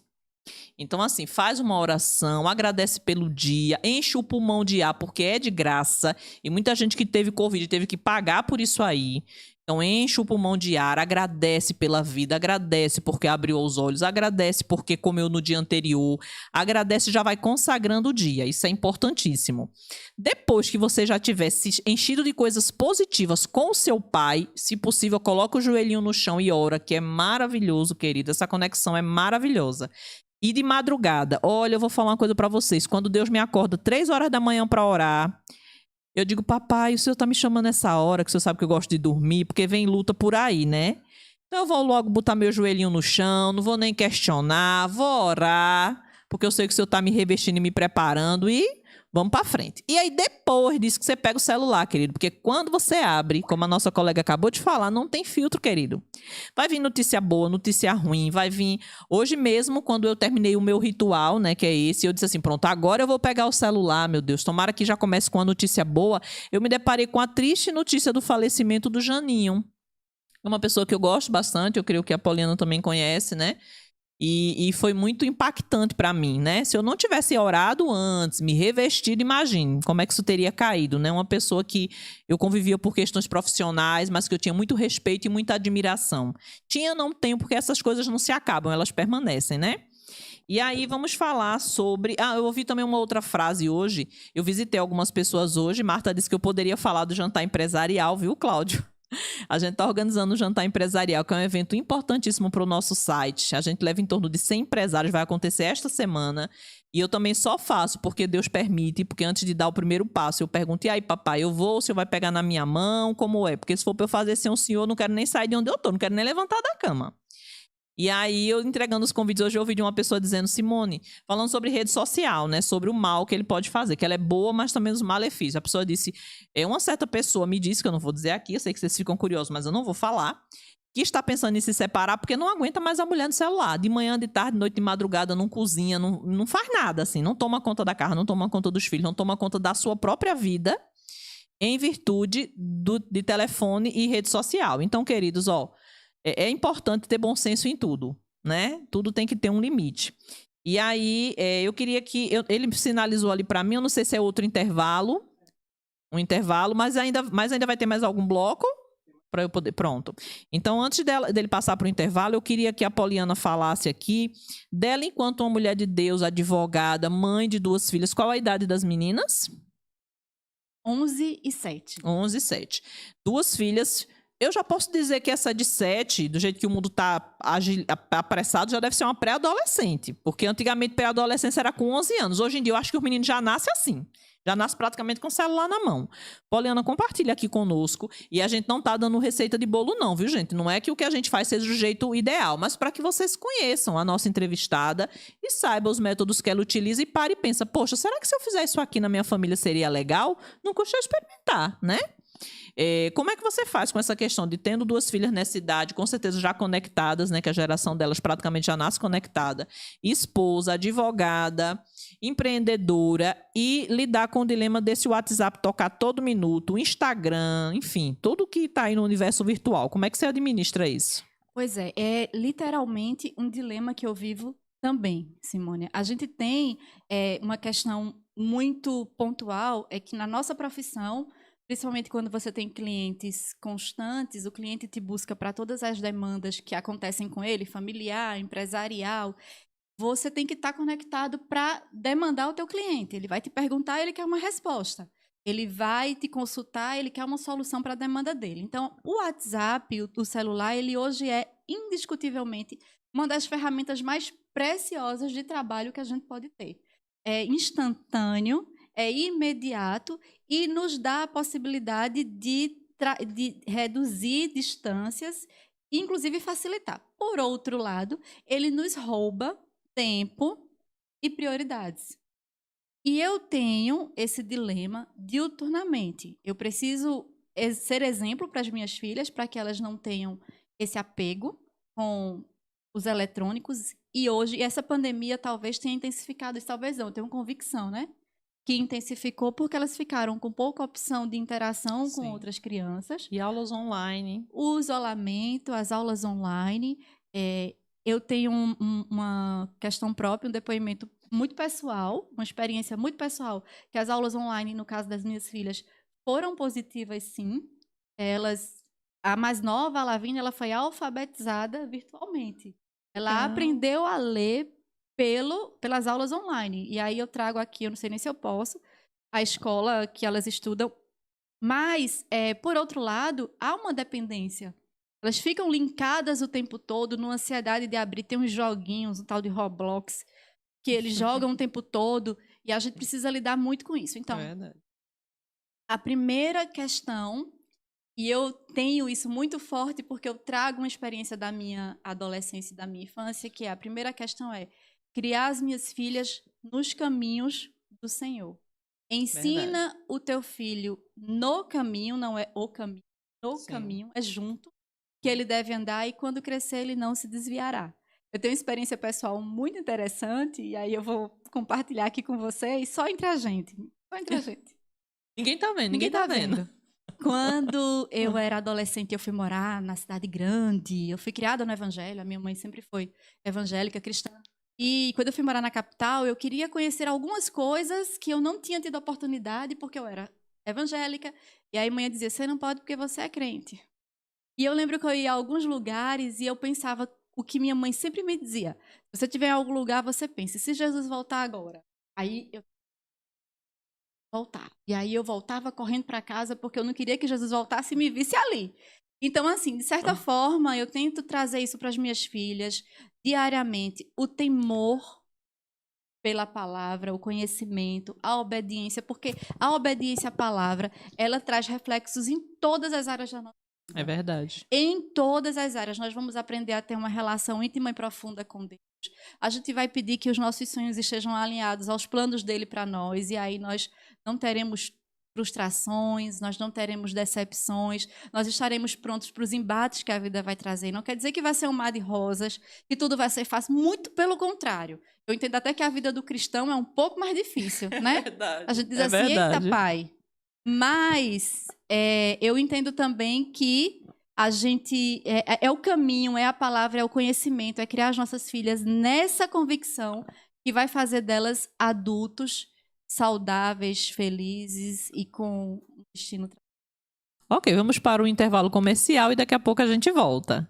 Então, assim, faz uma oração, agradece pelo dia, enche o pulmão de ar, porque é de graça, e muita gente que teve Covid teve que pagar por isso aí. Então, enche o pulmão de ar, agradece pela vida, agradece porque abriu os olhos, agradece porque comeu no dia anterior, agradece e já vai consagrando o dia. Isso é importantíssimo. Depois que você já tiver se enchido de coisas positivas com o seu pai, se possível, coloca o joelhinho no chão e ora, que é maravilhoso, querida. Essa conexão é maravilhosa. E de madrugada, olha, eu vou falar uma coisa para vocês. Quando Deus me acorda 3 horas da manhã para orar, eu digo, papai, o senhor tá me chamando essa hora, que o senhor sabe que eu gosto de dormir, porque vem luta por aí, né? Então eu vou logo botar meu joelhinho no chão, não vou nem questionar, vou orar, porque eu sei que o senhor tá me revestindo e me preparando e Vamos pra frente. E aí, depois disso que você pega o celular, querido, porque quando você abre, como a nossa colega acabou de falar, não tem filtro, querido. Vai vir notícia boa, notícia ruim, vai vir... Hoje mesmo, quando eu terminei o meu ritual, né, que é esse, eu disse assim, pronto, agora eu vou pegar o celular, meu Deus, tomara que já comece com a notícia boa. Eu me deparei com a triste notícia do falecimento do Janinho. É uma pessoa que eu gosto bastante, eu creio que a Poliana também conhece, né? E foi muito impactante para mim, né? Se eu não tivesse orado antes, me revestido, imagine como é que isso teria caído, né? Uma pessoa que eu convivia por questões profissionais, mas que eu tinha muito respeito e muita admiração. Tinha, não tenho, porque essas coisas não se acabam, elas permanecem, né? E aí vamos falar sobre... eu ouvi também uma outra frase hoje. Eu visitei algumas pessoas hoje. Marta disse que eu poderia falar do jantar empresarial, viu, Cláudio? A gente está organizando um jantar empresarial, que é um evento importantíssimo para o nosso site. A gente leva em torno de 100 empresários, vai acontecer esta semana. E eu também só faço porque Deus permite, porque antes de dar o primeiro passo, eu pergunto, e aí, papai, eu vou, o senhor vai pegar na minha mão, como é? Porque se for para eu fazer sem o senhor, eu não quero nem sair de onde eu estou, não quero nem levantar da cama. E aí, eu entregando os convites, hoje eu ouvi de uma pessoa dizendo, Simone, falando sobre rede social, né? Sobre o mal que ele pode fazer, que ela é boa, mas também os malefícios. A pessoa disse, uma certa pessoa me disse, que eu não vou dizer aqui, eu sei que vocês ficam curiosos, mas eu não vou falar, que está pensando em se separar porque não aguenta mais a mulher no celular. De manhã, de tarde, de noite, de madrugada, não cozinha, não faz nada, assim. Não toma conta da casa, não toma conta dos filhos, não toma conta da sua própria vida em virtude de telefone e rede social. Então, queridos, é importante ter bom senso em tudo, né? Tudo tem que ter um limite. E aí, eu queria que... ele sinalizou ali para mim, eu não sei se é outro intervalo, mas ainda vai ter mais algum bloco para eu poder... Pronto. Então, antes dele passar para o intervalo, eu queria que a Poliana falasse aqui dela enquanto uma mulher de Deus, advogada, mãe de 2 filhas. Qual a idade das meninas? 11 e 7. 11 e 7. 2 filhas... Eu já posso dizer que essa de 7, do jeito que o mundo está apressado, já deve ser uma pré-adolescente. Porque antigamente pré-adolescência era com 11 anos. Hoje em dia eu acho que o menino já nasce assim. Já nasce praticamente com o celular na mão. Poliana, compartilha aqui conosco. E a gente não está dando receita de bolo não, viu, gente? Não é que o que a gente faz seja o jeito ideal, mas para que vocês conheçam a nossa entrevistada e saibam os métodos que ela utiliza e pare e pensa, poxa, será que se eu fizer isso aqui na minha família seria legal? Não custa experimentar, né? Como é que você faz com essa questão de tendo 2 filhas nessa idade, com certeza já conectadas, né, que a geração delas praticamente já nasce conectada, esposa, advogada, empreendedora, e lidar com o dilema desse WhatsApp tocar todo minuto, o Instagram, enfim, tudo que está aí no universo virtual. Como é que você administra isso? Pois é literalmente um dilema que eu vivo também, Simone. A gente tem uma questão muito pontual, é que na nossa profissão, principalmente quando você tem clientes constantes, o cliente te busca para todas as demandas que acontecem com ele, familiar, empresarial. Você tem que estar conectado para demandar o teu cliente. Ele vai te perguntar, ele quer uma resposta. Ele vai te consultar, ele quer uma solução para a demanda dele. Então, o WhatsApp, o celular, ele hoje é indiscutivelmente uma das ferramentas mais preciosas de trabalho que a gente pode ter. É instantâneo, é imediato e nos dá a possibilidade de reduzir distâncias e, inclusive, facilitar. Por outro lado, ele nos rouba tempo e prioridades. E eu tenho esse dilema diuturnamente. Eu preciso ser exemplo para as minhas filhas, para que elas não tenham esse apego com os eletrônicos. E hoje, essa pandemia talvez tenha intensificado isso, talvez não, eu tenho convicção, né? Que intensificou porque elas ficaram com pouca opção de interação com outras crianças. E aulas online. O isolamento, as aulas online. Eu tenho uma questão própria, um depoimento muito pessoal, uma experiência muito pessoal, que as aulas online, no caso das minhas filhas, foram positivas, sim. A mais nova, a Lavínia, ela foi alfabetizada virtualmente. Ela aprendeu a ler pelas aulas online. E aí eu trago aqui, eu não sei nem se eu posso, a escola que elas estudam. Mas, por outro lado, há uma dependência. Elas ficam linkadas o tempo todo, numa ansiedade de abrir. Tem uns joguinhos, um tal de Roblox, que eles jogam o tempo todo, e a gente precisa lidar muito com isso. Então, a primeira questão, e eu tenho isso muito forte porque eu trago uma experiência da minha adolescência e da minha infância, que a primeira questão é criar as minhas filhas nos caminhos do Senhor, Ensina o teu filho no caminho, não é o caminho, no Sim. caminho, é junto, que ele deve andar e quando crescer ele não se desviará. Eu tenho uma experiência pessoal muito interessante e aí eu vou compartilhar aqui com vocês, só entre a gente. Só entre a gente. Ninguém tá vendo, Ninguém tá vendo. vendo. Quando eu era adolescente, eu fui morar na cidade grande. Eu fui criada no evangelho, a minha mãe sempre foi evangélica, cristã. E quando eu fui morar na capital, eu queria conhecer algumas coisas que eu não tinha tido oportunidade porque eu era evangélica. E aí a mãe dizia, você não pode porque você é crente. E eu lembro que eu ia a alguns lugares e eu pensava o que minha mãe sempre me dizia. Se você estiver em algum lugar, você pense, se Jesus voltar agora? Aí eu voltar. E aí eu voltava correndo para casa porque eu não queria que Jesus voltasse e me visse ali. Então, assim, de certa forma, eu tento trazer isso para as minhas filhas diariamente, o temor pela palavra, o conhecimento, a obediência, porque a obediência à palavra, ela traz reflexos em todas as áreas da nossa vida. É verdade. Em todas as áreas, nós vamos aprender a ter uma relação íntima e profunda com Deus. A gente vai pedir que os nossos sonhos estejam alinhados aos planos dele para nós, e aí nós não teremos frustrações, nós não teremos decepções, nós estaremos prontos para os embates que a vida vai trazer. Não quer dizer que vai ser um mar de rosas, que tudo vai ser fácil, muito pelo contrário. Eu entendo até que a vida do cristão é um pouco mais difícil, né? Verdade. A gente diz É assim, verdade. eita pai. Mas eu entendo também que a gente é o caminho, é a palavra, é o conhecimento, é criar as nossas filhas nessa convicção que vai fazer delas adultos saudáveis, felizes e com um destino. Ok, vamos para o intervalo comercial e daqui a pouco a gente volta.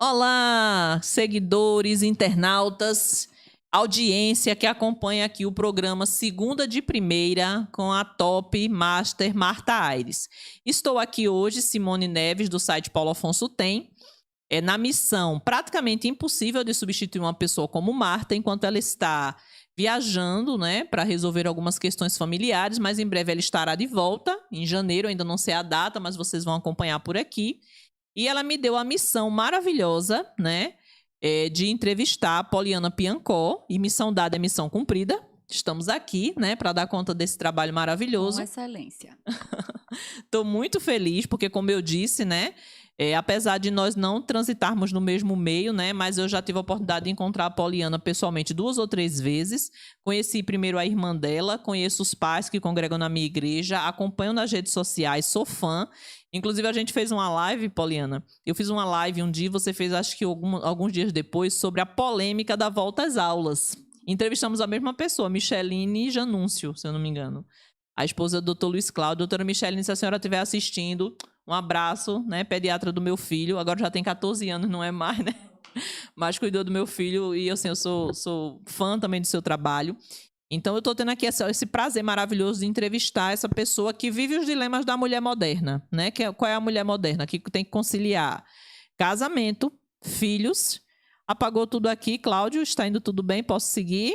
Olá, seguidores, internautas, audiência que acompanha aqui o programa Segunda de Primeira com a Top Master Marta Aires. Estou aqui hoje, Simone Neves, do site Paulo Afonso Tem, na missão praticamente impossível de substituir uma pessoa como Marta, enquanto ela está viajando, né, para resolver algumas questões familiares, mas em breve ela estará de volta, em janeiro, ainda não sei a data, mas vocês vão acompanhar por aqui. E ela me deu a missão maravilhosa, né, de entrevistar a Poliana Piancó, e missão dada é missão cumprida. Estamos aqui, né, para dar conta desse trabalho maravilhoso. Com excelência. Estou muito feliz, porque como eu disse, né, apesar de nós não transitarmos no mesmo meio, né, mas eu já tive a oportunidade de encontrar a Poliana pessoalmente 2 ou 3 vezes. Conheci primeiro a irmã dela, conheço os pais que congregam na minha igreja, acompanho nas redes sociais, sou fã. Inclusive, a gente fez uma live, Poliana. Eu fiz uma live um dia, você fez, acho que alguns dias depois, sobre a polêmica da volta às aulas. Entrevistamos a mesma pessoa, Micheline Janúncio, se eu não me engano. A esposa do Dr. Luiz Cláudio. Doutora Micheline, se a senhora estiver assistindo, um abraço, né? Pediatra do meu filho. Agora já tem 14 anos, não é mais, né? Mas cuidou do meu filho e assim, eu sou fã também do seu trabalho. Então, eu estou tendo aqui esse prazer maravilhoso de entrevistar essa pessoa que vive os dilemas da mulher moderna, né? Qual é a mulher moderna? Que tem que conciliar casamento, filhos. Apagou tudo aqui, Cláudio, está indo tudo bem? Posso seguir?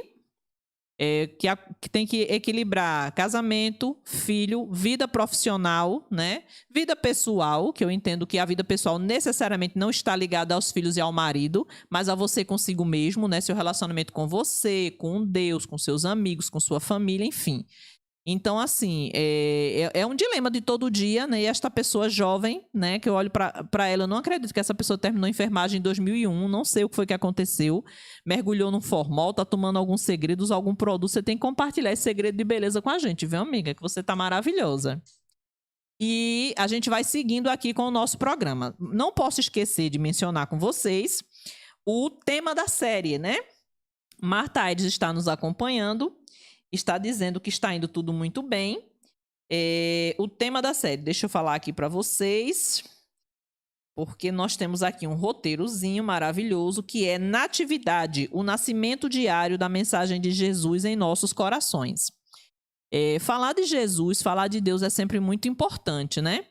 Que tem que equilibrar casamento, filho, vida profissional, né? Vida pessoal, que eu entendo que a vida pessoal necessariamente não está ligada aos filhos e ao marido, mas a você consigo mesmo, né? Seu relacionamento com você, com Deus, com seus amigos, com sua família, enfim. Então, assim, é um dilema de todo dia, né? E esta pessoa jovem, né? Que eu olho para ela, eu não acredito que essa pessoa terminou a enfermagem em 2001, não sei o que foi que aconteceu, mergulhou num formol, tá tomando alguns segredos, algum produto, você tem que compartilhar esse segredo de beleza com a gente, viu, amiga? Que você tá maravilhosa. E a gente vai seguindo aqui com o nosso programa. Não posso esquecer de mencionar com vocês o tema da série, né? Marta Aires está nos acompanhando, está dizendo que está indo tudo muito bem. O tema da série, deixa eu falar aqui para vocês, porque nós temos aqui um roteirozinho maravilhoso que é Natividade, o nascimento diário da mensagem de Jesus em nossos corações. Falar de Jesus, falar de Deus é sempre muito importante, né?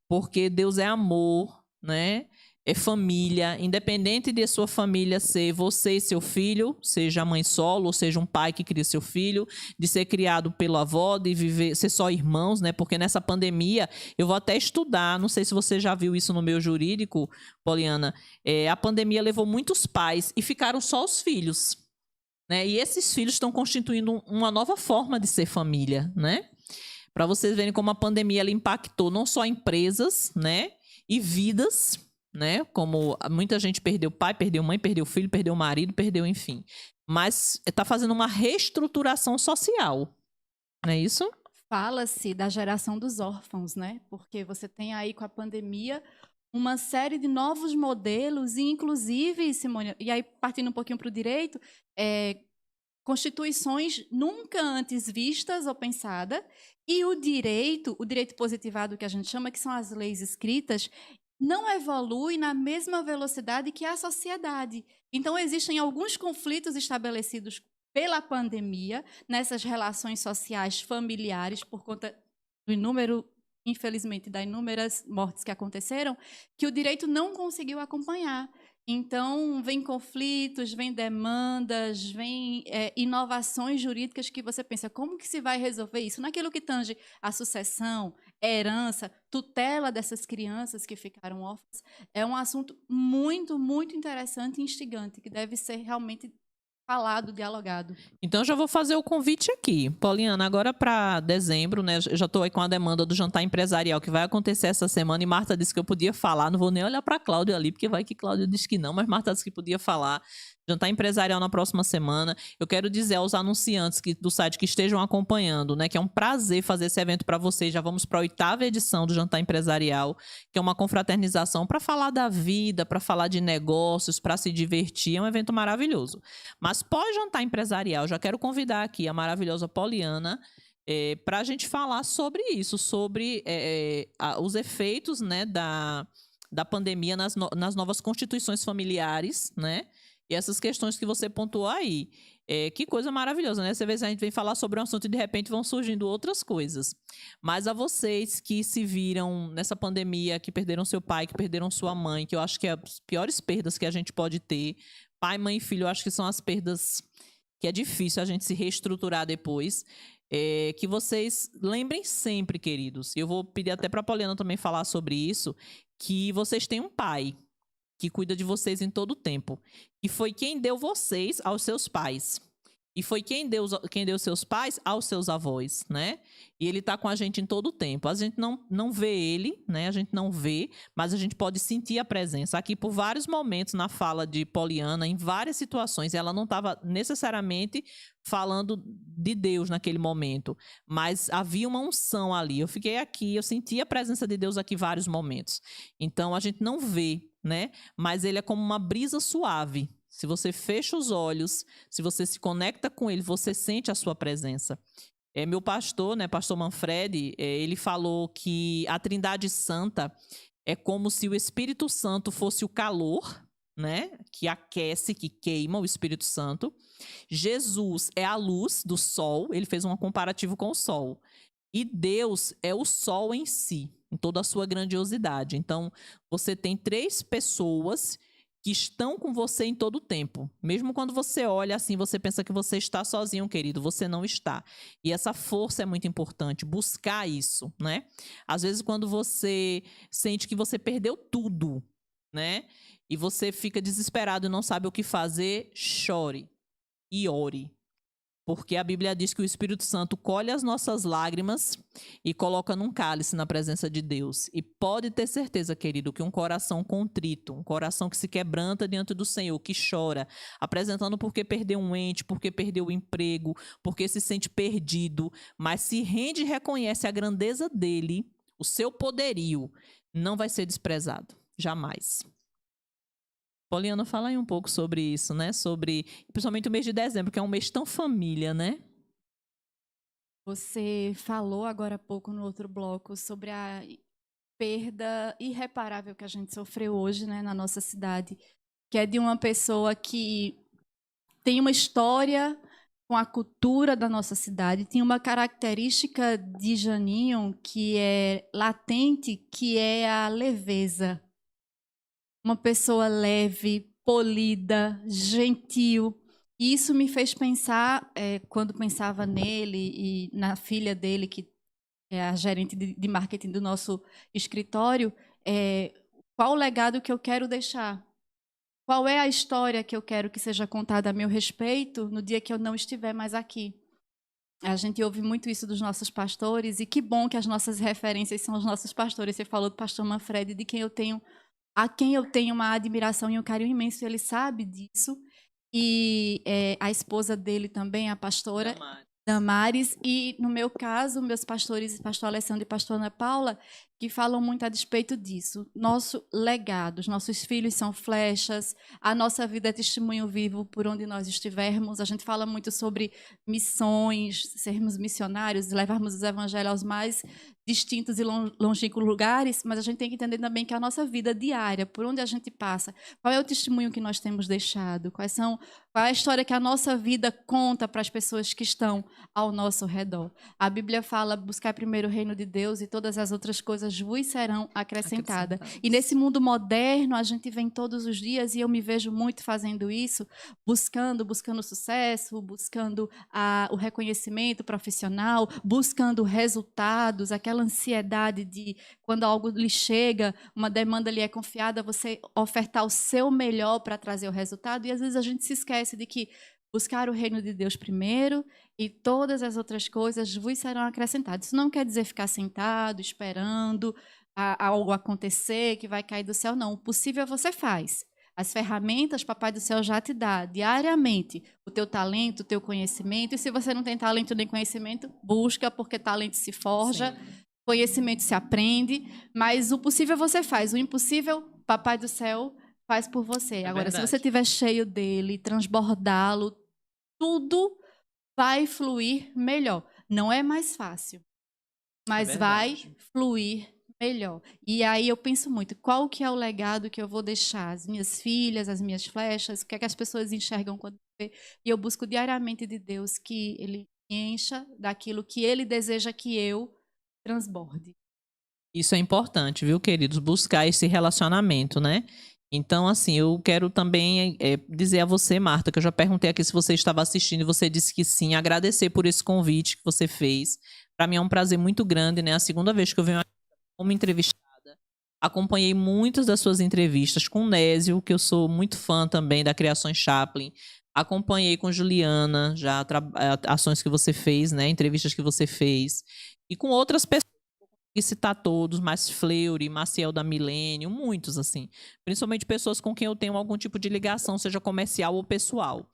Porque Deus é amor, né? É família, independente de sua família ser você e seu filho, seja a mãe solo, ou seja um pai que cria seu filho, de ser criado pelo avó, de viver, ser só irmãos, né? Porque nessa pandemia, eu vou até estudar, não sei se você já viu isso no meio jurídico, Poliana, a pandemia levou muitos pais e ficaram só os filhos, né? E esses filhos estão constituindo uma nova forma de ser família, né? Para vocês verem como a pandemia ela impactou não só empresas, né? E vidas, né? Como muita gente perdeu pai, perdeu mãe, perdeu filho, perdeu marido, perdeu, enfim. Mas está fazendo uma reestruturação social, não é isso? Fala-se da geração dos órfãos, né? Porque você tem aí com a pandemia uma série de novos modelos e, inclusive, Simone, e aí partindo um pouquinho para o direito, constituições nunca antes vistas ou pensadas, e o direito positivado que a gente chama, que são as leis escritas, não evolui na mesma velocidade que a sociedade. Então, existem alguns conflitos estabelecidos pela pandemia nessas relações sociais familiares, por conta do número, infelizmente, das inúmeras mortes que aconteceram, que o direito não conseguiu acompanhar. Então, vem conflitos, vem demandas, vem inovações jurídicas que você pensa, como que se vai resolver isso? Naquilo que tange a sucessão, herança, tutela dessas crianças que ficaram órfãs, é um assunto muito, muito interessante e instigante, que deve ser realmente falado, dialogado. Então, já vou fazer o convite aqui. Poliana, agora para dezembro, né? Eu já estou aí com a demanda do jantar empresarial que vai acontecer essa semana e Marta disse que eu podia falar. Não vou nem olhar para a Cláudia ali, porque vai que Cláudia disse que não, mas Marta disse que podia falar. Jantar empresarial na próxima semana. Eu quero dizer aos anunciantes do site que estejam acompanhando, né, que é um prazer fazer esse evento para vocês. Já vamos para a 8ª edição do Jantar Empresarial, que é uma confraternização para falar da vida, para falar de negócios, para se divertir. É um evento maravilhoso. Mas pós-jantar empresarial, já quero convidar aqui a maravilhosa Poliana para a gente falar sobre isso, sobre os efeitos, né, da pandemia nas novas constituições familiares, né? E essas questões que você pontuou aí. Que coisa maravilhosa, né? Você vê, a gente vem falar sobre um assunto e de repente vão surgindo outras coisas. Mas a vocês que se viram nessa pandemia, que perderam seu pai, que perderam sua mãe, que eu acho que é as piores perdas que a gente pode ter. Pai, mãe e filho, eu acho que são as perdas que é difícil a gente se reestruturar depois. Que vocês lembrem sempre, queridos, e eu vou pedir até para a Poliana também falar sobre isso, que vocês têm um pai que cuida de vocês em todo o tempo. E foi quem deu vocês aos seus pais. E foi quem deu seus pais aos seus avós, né? E ele tá com a gente em todo o tempo. A gente não vê ele, né? A gente não vê, mas a gente pode sentir a presença. Aqui, por vários momentos na fala de Poliana, em várias situações, ela não estava necessariamente falando de Deus naquele momento, mas havia uma unção ali. Eu fiquei aqui, eu senti a presença de Deus aqui em vários momentos. Então, a gente não vê, né? Mas ele é como uma brisa suave. Se você fecha os olhos, se você se conecta com ele, você sente a sua presença. Meu pastor, né, pastor Manfredi, ele falou que a Trindade Santa é como se o Espírito Santo fosse o calor, né, que aquece, que queima o Espírito Santo. Jesus é a luz do sol, ele fez um comparativo com o sol. E Deus é o sol em si, em toda a sua grandiosidade. Então, você tem 3 pessoas que estão com você em todo o tempo. Mesmo quando você olha assim, você pensa que você está sozinho, querido, você não está. E essa força é muito importante, buscar isso, né? Às vezes, quando você sente que você perdeu tudo, né? E você fica desesperado e não sabe o que fazer, chore e ore. Porque a Bíblia diz que o Espírito Santo colhe as nossas lágrimas e coloca num cálice na presença de Deus. E pode ter certeza, querido, que um coração contrito, um coração que se quebranta diante do Senhor, que chora, apresentando porque perdeu um ente, porque perdeu o emprego, porque se sente perdido, mas se rende e reconhece a grandeza dele, o seu poderio, não vai ser desprezado. Jamais. Poliana, fala aí um pouco sobre isso, né? Sobre, principalmente o mês de dezembro, que é um mês tão família, né? Você falou agora há pouco no outro bloco sobre a perda irreparável que a gente sofreu hoje, né, na nossa cidade, que é de uma pessoa que tem uma história com a cultura da nossa cidade, tem uma característica de Janinho que é latente, que é a leveza. Uma pessoa leve, polida, gentil. E isso me fez pensar, quando pensava nele e na filha dele, que é a gerente de marketing do nosso escritório, qual o legado que eu quero deixar? Qual é a história que eu quero que seja contada a meu respeito no dia que eu não estiver mais aqui? A gente ouve muito isso dos nossos pastores, e que bom que as nossas referências são os nossos pastores. Você falou do pastor Manfredi, a quem eu tenho uma admiração e um carinho imenso, ele sabe disso. E a esposa dele também, a pastora Damares, e no meu caso, meus pastores, pastor Alessandro e pastor Ana Paula, que falam muito a despeito disso. Nosso legado, os nossos filhos são flechas, a nossa vida é testemunho vivo por onde nós estivermos. A gente fala muito sobre missões, sermos missionários, levarmos os evangelhos aos mais distintos e longínquos lugares, mas a gente tem que entender também que a nossa vida diária, por onde a gente passa, qual é o testemunho que nós temos deixado, qual é a história que a nossa vida conta para as pessoas que estão ao nosso redor. A Bíblia fala, buscar primeiro o reino de Deus e todas as outras coisas vos serão acrescentadas. E nesse mundo moderno, a gente vem todos os dias, e eu me vejo muito fazendo isso, buscando sucesso, buscando o reconhecimento profissional, buscando resultados, aquela ansiedade de quando algo lhe chega, uma demanda lhe é confiada, você ofertar o seu melhor para trazer o resultado, e às vezes a gente se esquece de que buscar o reino de Deus primeiro e todas as outras coisas vos serão acrescentadas. Isso não quer dizer ficar sentado, esperando algo acontecer que vai cair do céu, não. O possível você faz. As ferramentas, Papai do Céu já te dá diariamente o teu talento, o teu conhecimento. E se você não tem talento nem conhecimento, busca, porque talento se forja, conhecimento se aprende. Mas o possível você faz. O impossível, Papai do Céu faz por você. Agora, se você estiver cheio dele, transbordá-lo, tudo vai fluir melhor. Não é mais fácil, mas vai fluir melhor. E aí eu penso muito, qual que é o legado que eu vou deixar? As minhas filhas, as minhas flechas, o que é que as pessoas enxergam quando vê? E eu busco diariamente de Deus que Ele me encha daquilo que Ele deseja que eu transborde. Isso é importante, viu, queridos? Buscar esse relacionamento, né? Então, assim, eu quero também dizer a você, Marta, que eu já perguntei aqui se você estava assistindo e você disse que sim. Agradecer por esse convite que você fez. Para mim é um prazer muito grande, né? A segunda vez que eu venho aqui como entrevistada. Acompanhei muitas das suas entrevistas com Nésio, que eu sou muito fã também da Criações Chaplin. Acompanhei com Juliana, já ações que você fez, né? Entrevistas que você fez. E com outras pessoas e citar todos, mas Fleury, Maciel da Milênio, muitos, assim. Principalmente pessoas com quem eu tenho algum tipo de ligação, seja comercial ou pessoal.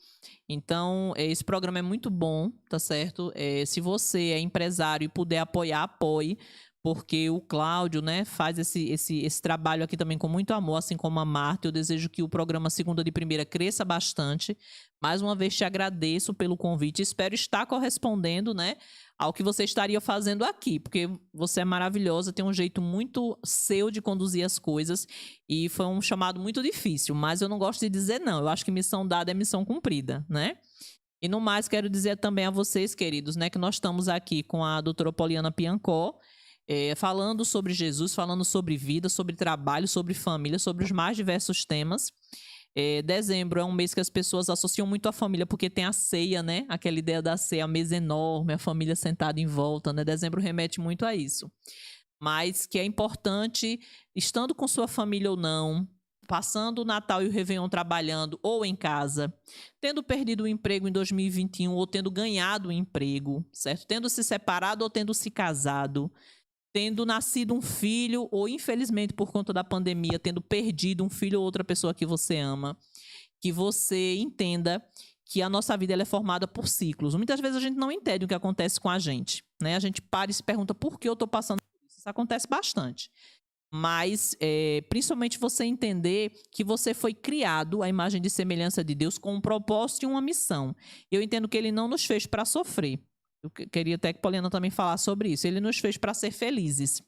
Então, esse programa é muito bom, tá certo? Se você é empresário e puder apoiar, apoie, porque o Cláudio, né, faz esse trabalho aqui também com muito amor, assim como a Marta. Eu desejo que o programa Segunda de Primeira cresça bastante. Mais uma vez te agradeço pelo convite. Espero estar correspondendo, né, ao que você estaria fazendo aqui, porque você é maravilhosa, tem um jeito muito seu de conduzir as coisas e foi um chamado muito difícil, mas eu não gosto de dizer não. Eu acho que missão dada é missão cumprida, né? E no mais, quero dizer também a vocês, queridos, né, que nós estamos aqui com a doutora Poliana Piancó, falando sobre Jesus, falando sobre vida, sobre trabalho, sobre família, sobre os mais diversos temas. Dezembro é um mês que as pessoas associam muito à família, porque tem a ceia, né? Aquela ideia da ceia, a mesa enorme, a família sentada em volta, né? Dezembro remete muito a isso. Mas que é importante, estando com sua família ou não, passando o Natal e o Réveillon trabalhando ou em casa, tendo perdido o emprego em 2021 ou tendo ganhado o emprego, certo? Tendo se separado ou tendo se casado, tendo nascido um filho ou, infelizmente, por conta da pandemia, tendo perdido um filho ou outra pessoa que você ama, que você entenda que a nossa vida ela é formada por ciclos. Muitas vezes a gente não entende o que acontece com a gente, né? A gente para e se pergunta por que eu estou passando por isso. Isso acontece bastante. Mas, principalmente você entender que você foi criado à imagem e semelhança de Deus com um propósito e uma missão. Eu entendo que Ele não nos fez para sofrer. Eu queria até que Poliana também falasse sobre isso. Ele nos fez para ser felizes.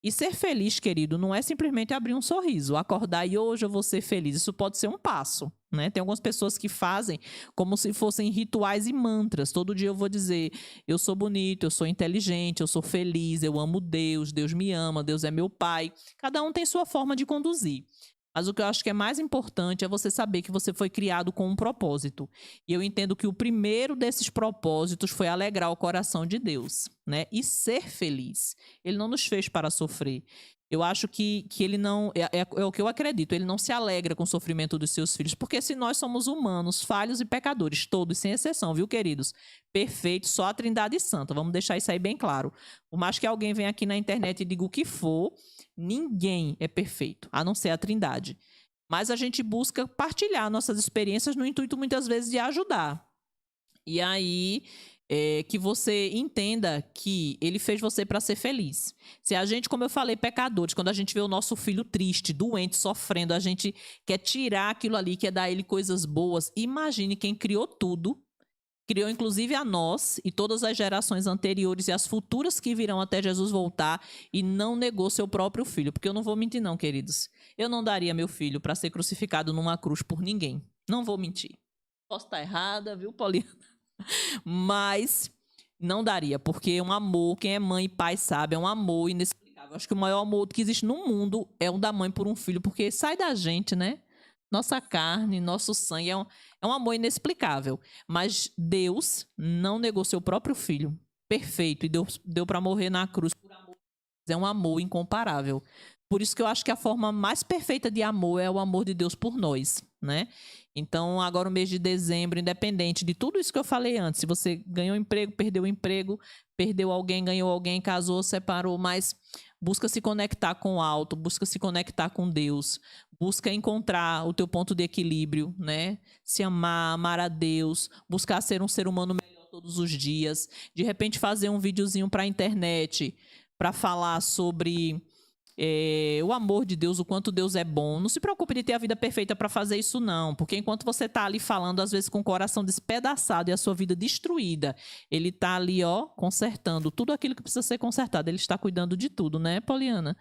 E ser feliz, querido, não é simplesmente abrir um sorriso, acordar e hoje eu vou ser feliz. Isso pode ser um passo, né? Tem algumas pessoas que fazem como se fossem rituais e mantras. Todo dia eu vou dizer, eu sou bonito, eu sou inteligente, eu sou feliz, eu amo Deus, Deus me ama, Deus é meu pai. Cada um tem sua forma de conduzir. Mas o que eu acho que é mais importante é você saber que você foi criado com um propósito. E eu entendo que o primeiro desses propósitos foi alegrar o coração de Deus, né? E ser feliz. Ele não nos fez para sofrer. Eu acho que ele não... É o que eu acredito. Ele não se alegra com o sofrimento dos seus filhos. Porque se nós somos humanos, falhos e pecadores, todos, sem exceção, viu, queridos? Perfeito, só a Trindade Santa. Vamos deixar isso aí bem claro. Por mais que alguém venha aqui na internet e diga o que for... Ninguém é perfeito, a não ser a Trindade. Mas a gente busca partilhar nossas experiências no intuito, muitas vezes, de ajudar. E aí, que você entenda que Ele fez você para ser feliz. Se a gente, como eu falei, pecadores, quando a gente vê o nosso filho triste, doente, sofrendo, a gente quer tirar aquilo ali, quer dar a ele coisas boas. Imagine quem criou tudo, criou inclusive a nós e todas as gerações anteriores e as futuras que virão até Jesus voltar e não negou seu próprio filho. Porque eu não vou mentir não, queridos. Eu não daria meu filho para ser crucificado numa cruz por ninguém. Não vou mentir. Posso estar errada, viu, Poliana? Mas não daria, porque é um amor, quem é mãe e pai sabe, é um amor inexplicável. Acho que o maior amor que existe no mundo é o da mãe por um filho, porque sai da gente, né? Nossa carne, nosso sangue, é um amor inexplicável. Mas Deus não negou seu próprio filho, perfeito, e deu para morrer na cruz por amor. É um amor incomparável. Por isso que eu acho que a forma mais perfeita de amor é o amor de Deus por nós, né? Então, agora o mês de dezembro, independente de tudo isso que eu falei antes, se você ganhou emprego, perdeu alguém, ganhou alguém, casou, separou, mas busca se conectar com o alto, busca se conectar com Deus, busca encontrar o teu ponto de equilíbrio, né? Se amar, amar a Deus, buscar ser um ser humano melhor todos os dias, de repente fazer um videozinho para a internet, para falar sobre o amor de Deus, o quanto Deus é bom. Não se preocupe de ter a vida perfeita para fazer isso, não. Porque enquanto você está ali falando, às vezes com o coração despedaçado e a sua vida destruída, ele está ali, ó, consertando tudo aquilo que precisa ser consertado. Ele está cuidando de tudo, né, Poliana?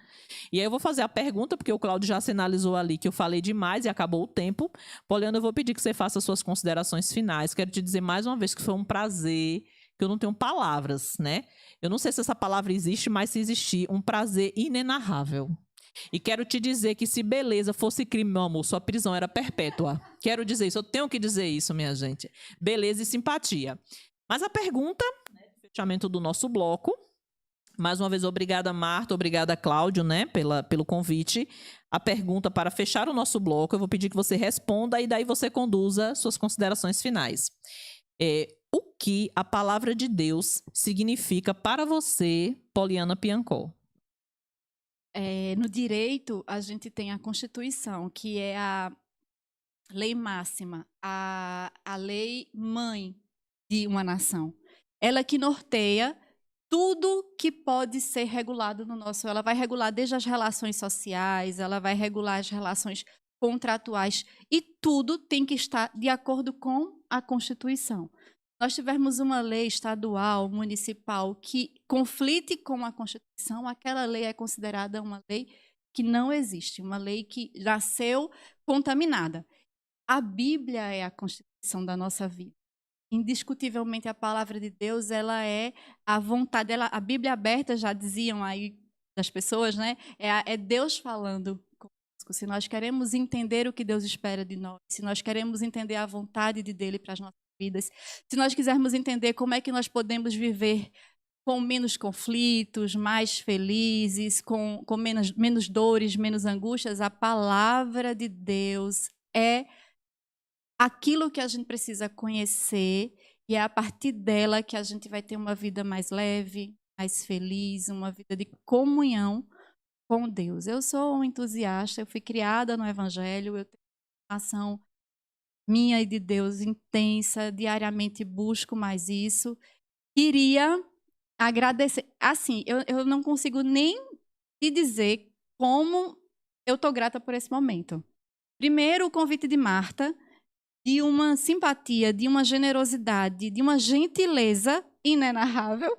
E aí eu vou fazer a pergunta, porque o Cláudio já sinalizou ali que eu falei demais e acabou o tempo. Poliana, eu vou pedir que você faça suas considerações finais. Quero te dizer mais uma vez que foi um prazer, que eu não tenho palavras, né? Eu não sei se essa palavra existe, mas se existir, um prazer inenarrável. E quero te dizer que se beleza fosse crime, meu amor, sua prisão era perpétua. Quero dizer isso, eu tenho que dizer isso, minha gente. Beleza e simpatia. Mas a pergunta, fechamento do nosso bloco. Mais uma vez, obrigada, Marta, obrigada, Cláudio, né, pelo convite. A pergunta para fechar o nosso bloco, eu vou pedir que você responda e daí você conduza suas considerações finais. O que a palavra de Deus significa para você, Poliana Piancó? No direito, a gente tem a Constituição, que é a lei máxima, a lei mãe de uma nação. Ela que norteia tudo que pode ser regulado no nosso. Ela vai regular desde as relações sociais, ela vai regular as relações contratuais, e tudo tem que estar de acordo com a Constituição. Nós tivermos uma lei estadual, municipal, que conflite com a Constituição, aquela lei é considerada uma lei que não existe, uma lei que nasceu contaminada. A Bíblia é a Constituição da nossa vida. Indiscutivelmente, a palavra de Deus, ela é a vontade. A Bíblia aberta, já diziam aí das pessoas, né? É Deus falando conosco. Se nós queremos entender o que Deus espera de nós, se nós queremos entender a vontade dele para as nossas vidas, se nós quisermos entender como é que nós podemos viver com menos conflitos, mais felizes, com menos dores, menos angústias, a palavra de Deus é aquilo que a gente precisa conhecer, e é a partir dela que a gente vai ter uma vida mais leve, mais feliz, uma vida de comunhão com Deus. Eu sou um entusiasta, eu fui criada no Evangelho, eu tenho uma relação minha e de Deus intensa, diariamente busco mais isso. Queria agradecer. Assim, eu não consigo nem te dizer como eu estou grata por esse momento. Primeiro, o convite de Marta, de uma simpatia, de uma generosidade, de uma gentileza inenarrável.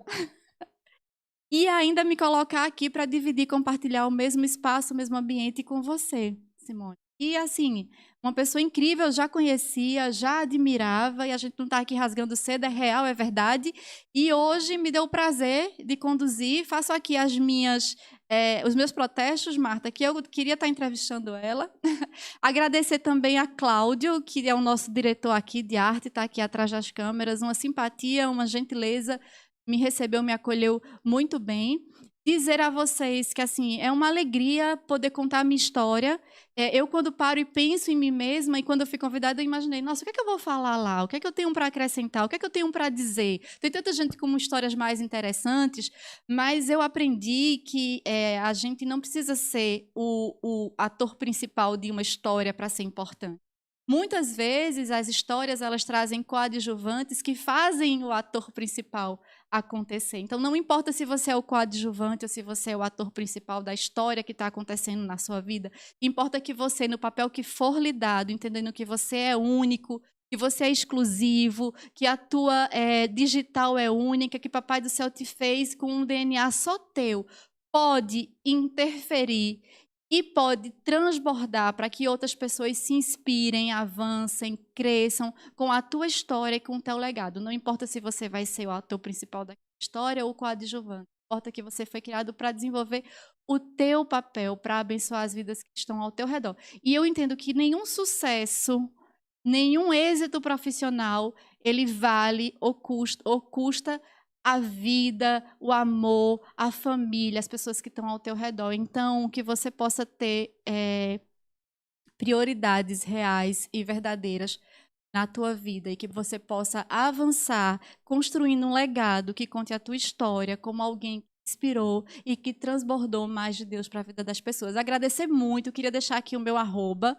E ainda me colocar aqui para dividir, compartilhar o mesmo espaço, o mesmo ambiente com você, Simone. E assim, uma pessoa incrível, já conhecia, já admirava, e a gente não está aqui rasgando cedo, é real, é verdade. E hoje me deu o prazer de conduzir, faço aqui os meus protestos, Marta, que eu queria estar entrevistando ela. Agradecer também a Cláudio, que é o nosso diretor aqui de arte, está aqui atrás das câmeras, uma simpatia, uma gentileza, me recebeu, me acolheu muito bem. Dizer a vocês que assim é uma alegria poder contar a minha história. Eu, quando paro e penso em mim mesma, e quando eu fui convidada, eu imaginei, nossa, o que é que eu vou falar lá? O que é que eu tenho para acrescentar? O que é que eu tenho para dizer? Tem tanta gente com histórias mais interessantes, mas eu aprendi que a gente não precisa ser o ator principal de uma história para ser importante. Muitas vezes as histórias elas trazem coadjuvantes que fazem o ator principal acontecer. Então, não importa se você é o coadjuvante ou se você é o ator principal da história que está acontecendo na sua vida, importa que você, no papel que for lhe dado, entendendo que você é único, que você é exclusivo, que a tua digital é única, que Papai do Céu te fez com um DNA só teu, pode interferir e pode transbordar para que outras pessoas se inspirem, avancem, cresçam com a tua história e com o teu legado. Não importa se você vai ser o ator principal da história ou o coadjuvante. Importa que você foi criado para desenvolver o teu papel, para abençoar as vidas que estão ao teu redor. E eu entendo que nenhum sucesso, nenhum êxito profissional, ele vale ou custa a vida, o amor, a família, as pessoas que estão ao teu redor. Então, que você possa ter prioridades reais e verdadeiras na tua vida e que você possa avançar construindo um legado que conte a tua história como alguém que inspirou e que transbordou mais de Deus para a vida das pessoas. Agradecer muito, queria deixar aqui o meu arroba,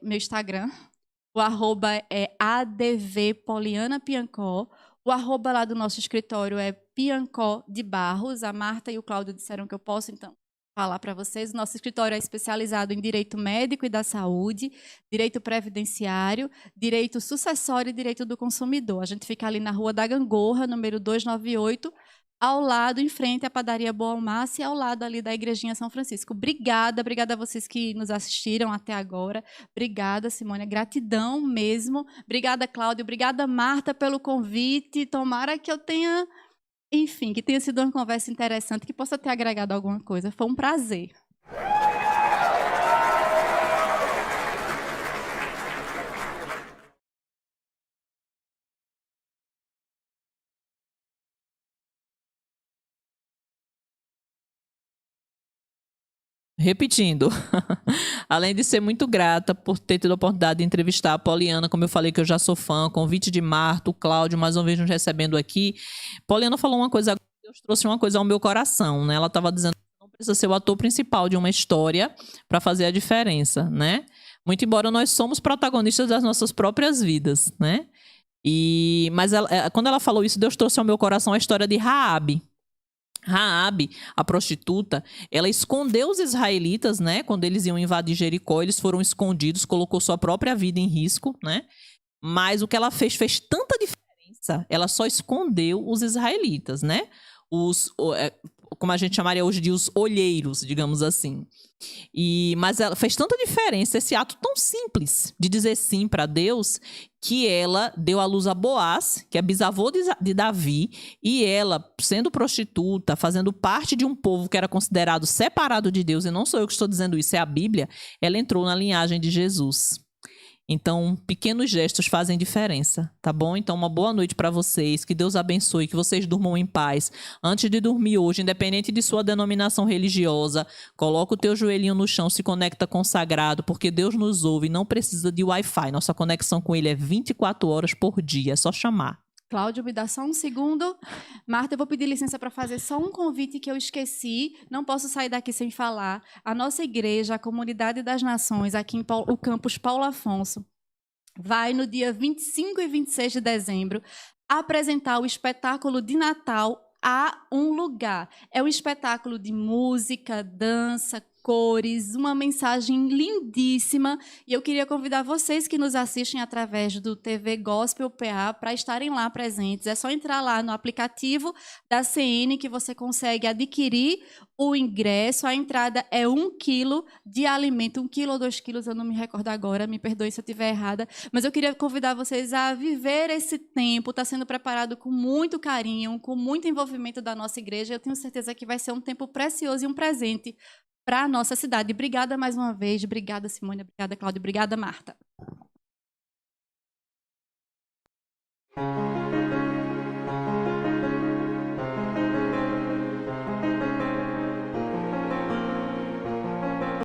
meu Instagram. O arroba é advpolianapiancó. O arroba lá do nosso escritório é Piancó de Barros. A Marta e o Cláudio disseram que eu posso, então falar para vocês. O nosso escritório é especializado em direito médico e da saúde, direito previdenciário, direito sucessório e direito do consumidor. A gente fica ali na Rua da Gangorra, número 298, ao lado, em frente à padaria Boa Almace, e ao lado ali da Igrejinha São Francisco. Obrigada a vocês que nos assistiram até agora. Obrigada, Simone, gratidão mesmo. Obrigada, Cláudio. Obrigada, Marta, pelo convite. Tomara que eu tenha, enfim, que tenha sido uma conversa interessante, que possa ter agregado alguma coisa. Foi um prazer. Repetindo, além de ser muito grata por ter tido a oportunidade de entrevistar a Poliana, como eu falei que eu já sou fã, convite de Marta, o Cláudio, mais uma vez nos recebendo aqui. Poliana falou uma coisa, Deus trouxe uma coisa ao meu coração, né? Ela estava dizendo que não precisa ser o ator principal de uma história para fazer a diferença, né? Muito embora nós somos protagonistas das nossas próprias vidas, né? Mas quando ela falou isso, Deus trouxe ao meu coração a história de Raabe. Raabe, a prostituta, ela escondeu os israelitas, né? Quando eles iam invadir Jericó, eles foram escondidos, colocou sua própria vida em risco, né? Mas o que ela fez tanta diferença. Ela só escondeu os israelitas, né? Como a gente chamaria hoje de os olheiros, digamos assim. Mas ela fez tanta diferença, esse ato tão simples de dizer sim para Deus, que ela deu à luz a Boaz, que é bisavô de Davi, e ela, sendo prostituta, fazendo parte de um povo que era considerado separado de Deus, e não sou eu que estou dizendo isso, é a Bíblia, ela entrou na linhagem de Jesus. Então, pequenos gestos fazem diferença, tá bom? Então, uma boa noite para vocês, que Deus abençoe, que vocês durmam em paz. Antes de dormir hoje, independente de sua denominação religiosa, coloca o teu joelhinho no chão, se conecta com o sagrado, porque Deus nos ouve e não precisa de Wi-Fi. Nossa conexão com Ele é 24 horas por dia, é só chamar. Cláudio, me dá só um segundo. Marta, eu vou pedir licença para fazer só um convite que eu esqueci. Não posso sair daqui sem falar. A nossa igreja, a Comunidade das Nações, aqui em o campus Paulo Afonso, vai no dia 25 e 26 de dezembro apresentar o espetáculo de Natal Há um Lugar. É um espetáculo de música, dança, cores, uma mensagem lindíssima. E eu queria convidar vocês que nos assistem através do TV Gospel PA para estarem lá presentes. É só entrar lá no aplicativo da CN que você consegue adquirir o ingresso. A entrada é 1 quilo de alimento, 1 quilo ou 2 quilos, eu não me recordo agora, me perdoe se eu estiver errada. Mas eu queria convidar vocês a viver esse tempo. Está sendo preparado com muito carinho, com muito envolvimento da nossa igreja. Eu tenho certeza que vai ser um tempo precioso e um presente para a nossa cidade. Obrigada mais uma vez. Obrigada, Simone. Obrigada, Cláudia. Obrigada, Marta.